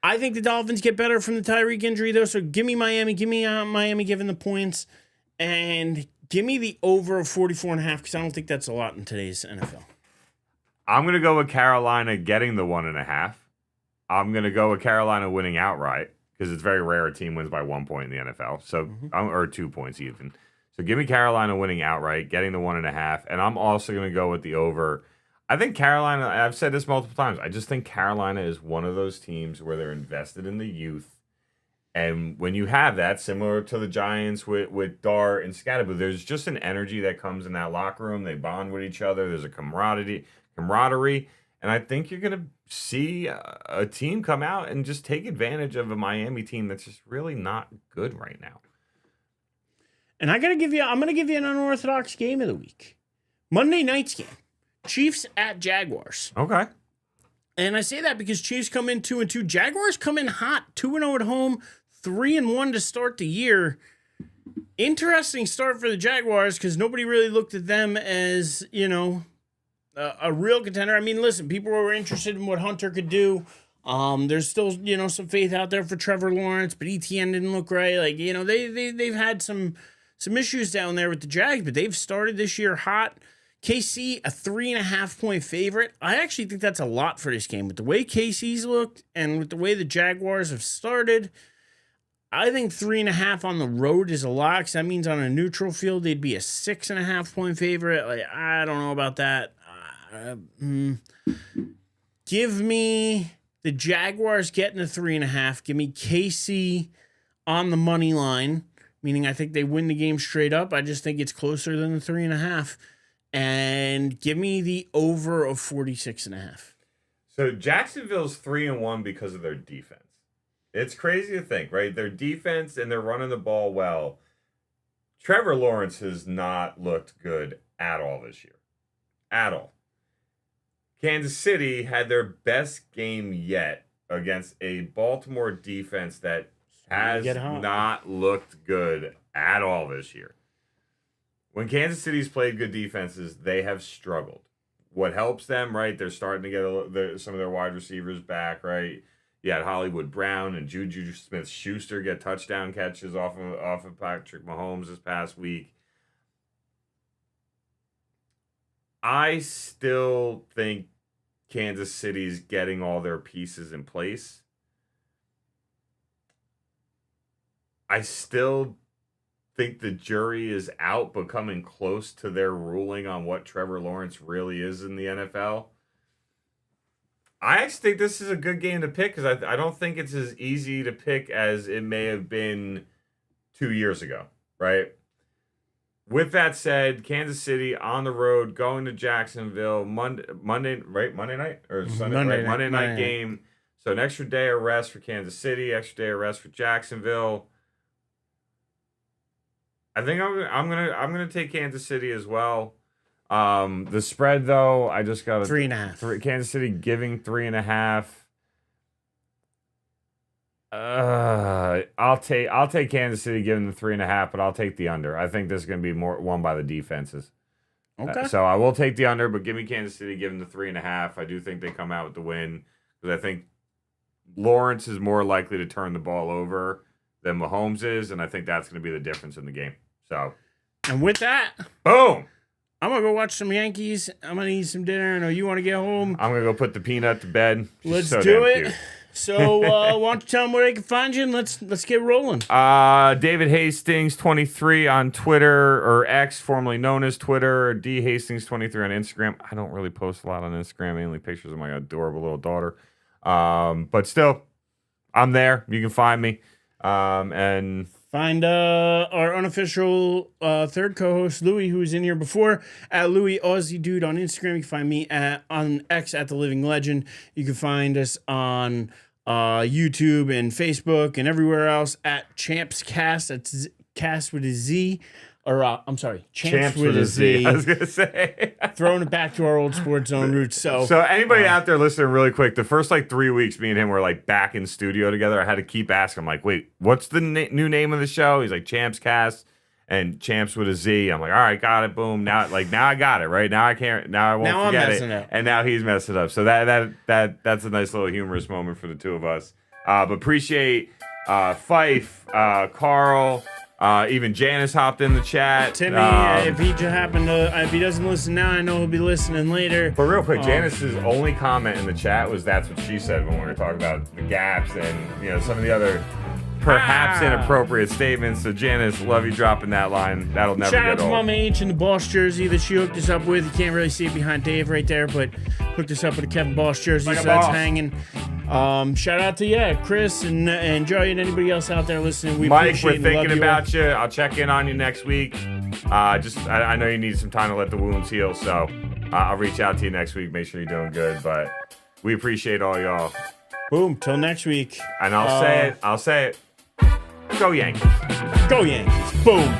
I think the Dolphins get better from the Tyreek injury, though. So give me Miami. Give me Miami giving the points. And give me the over of 44.5 because I don't think that's a lot in today's NFL. I'm going to go with Carolina getting the 1.5. I'm going to go with Carolina winning outright because it's very rare a team wins by 1 point in the NFL. So, or 2 points even. So give me Carolina winning outright, getting the 1.5. And I'm also going to go with the over. I think Carolina, I've said this multiple times, I just think Carolina is one of those teams where they're invested in the youth. And when you have that, similar to the Giants with Dart and Scatterboo, there's just an energy that comes in that locker room. They bond with each other. There's a camaraderie. And I think you're going to see a team come out and just take advantage of a Miami team that's just really not good right now. And I'm going to give you an unorthodox game of the week. Monday night's game. Chiefs at Jaguars. Okay. And I say that because Chiefs come in 2-2. Jaguars come in hot, 2-0 at home, 3-1 to start the year. Interesting start for the Jaguars because nobody really looked at them as, a real contender. I mean, listen, people were interested in what Hunter could do. There's still, some faith out there for Trevor Lawrence, but ETN didn't look right. Like, they've had some issues down there with the Jags, but they've started this year hot. KC, a 3.5-point favorite. I actually think that's a lot for this game. With the way KC's looked and with the way the Jaguars have started, I think 3.5 on the road is a lot because that means on a neutral field, they'd be a 6.5-point favorite. Like, I don't know about that. Give me the Jaguars getting a 3.5. Give me KC on the money line, meaning I think they win the game straight up. I just think it's closer than the 3.5. And give me the over of 46.5. So Jacksonville's 3-1 because of their defense. It's crazy to think, right? Their defense and they're running the ball well. Trevor Lawrence has not looked good at all this year. At all. Kansas City had their best game yet against a Baltimore defense that has not looked good at all this year. When Kansas City's played good defenses, they have struggled. What helps them, right? They're starting to get some of their wide receivers back, right? You had Hollywood Brown and Juju Smith-Schuster get touchdown catches off of Patrick Mahomes this past week. I still think Kansas City's getting all their pieces in place. I still think the jury is out, but coming close to their ruling on what Trevor Lawrence really is in the NFL. I actually think this is a good game to pick because I don't think it's as easy to pick as it may have been 2 years ago, right? With that said, Kansas City on the road, going to Jacksonville, Monday night or Sunday, Monday night game. So an extra day of rest for Kansas City, extra day of rest for Jacksonville. I think I'm gonna take Kansas City as well. The spread though, I just got 3.5. Kansas City giving 3.5. I'll take Kansas City giving the 3.5, but I'll take the under. I think this is going to be more won by the defenses. Okay. So I will take the under, but give me Kansas City giving the 3.5. I do think they come out with the win because I think Lawrence is more likely to turn the ball over than Mahomes is, and I think that's going to be the difference in the game. So, and with that, boom. I'm going to go watch some Yankees. I'm going to eat some dinner. I know you want to get home. I'm going to go put the peanut to bed. Let's do it. Cute. So, why don't you tell them where they can find you, and let's get rolling. David Hastings 23 on Twitter, or X, formerly known as Twitter, D Hastings 23 on Instagram. I don't really post a lot on Instagram, mainly pictures of my adorable little daughter. But still, I'm there. You can find me. And find our unofficial third co-host, Louie, who was in here before, at Louie Aussie Dude on Instagram. You can find me on X at The Living Legend. You can find us on YouTube and Facebook and everywhere else at Champs Cast. That's Cast with a Z. Or, I'm sorry, Champs with a Z. I was going to say. Throwing it back to our old Sports Zone roots. So anybody out there listening really quick, the first 3 weeks, me and him were back in studio together. I had to keep asking him, wait, what's the new name of the show? He's like, Champs Cast and Champs with a Z. I'm like, all right, got it. Boom. Now I got it, right? Now I can't, now I won't forget it. Up. And now he's messing it up. So that's a nice little humorous moment for the two of us. But appreciate Fife, Carl, even Janice hopped in the chat. Timmy, if he if he doesn't listen now, I know he'll be listening later. But real quick, Janice's only comment in the chat was that's what she said when we were talking about the gaps and some of the other perhaps inappropriate statements. So Janice, love you dropping that line. That'll never Shout get out to old. Mama H in the Boss jersey that she hooked us up with. You can't really see it behind Dave right there, but hooked us up with a Kevin Boss jersey, so that's hanging. Shout out to Chris and Joey and anybody else out there listening. Mike, we're thinking about you. I'll check in on you next week. I know you need some time to let the wounds heal, so I'll reach out to you next week. Make sure you're doing good, but we appreciate all y'all. Boom, till next week. And I'll say it. Go Yankees. Go Yankees. Boom.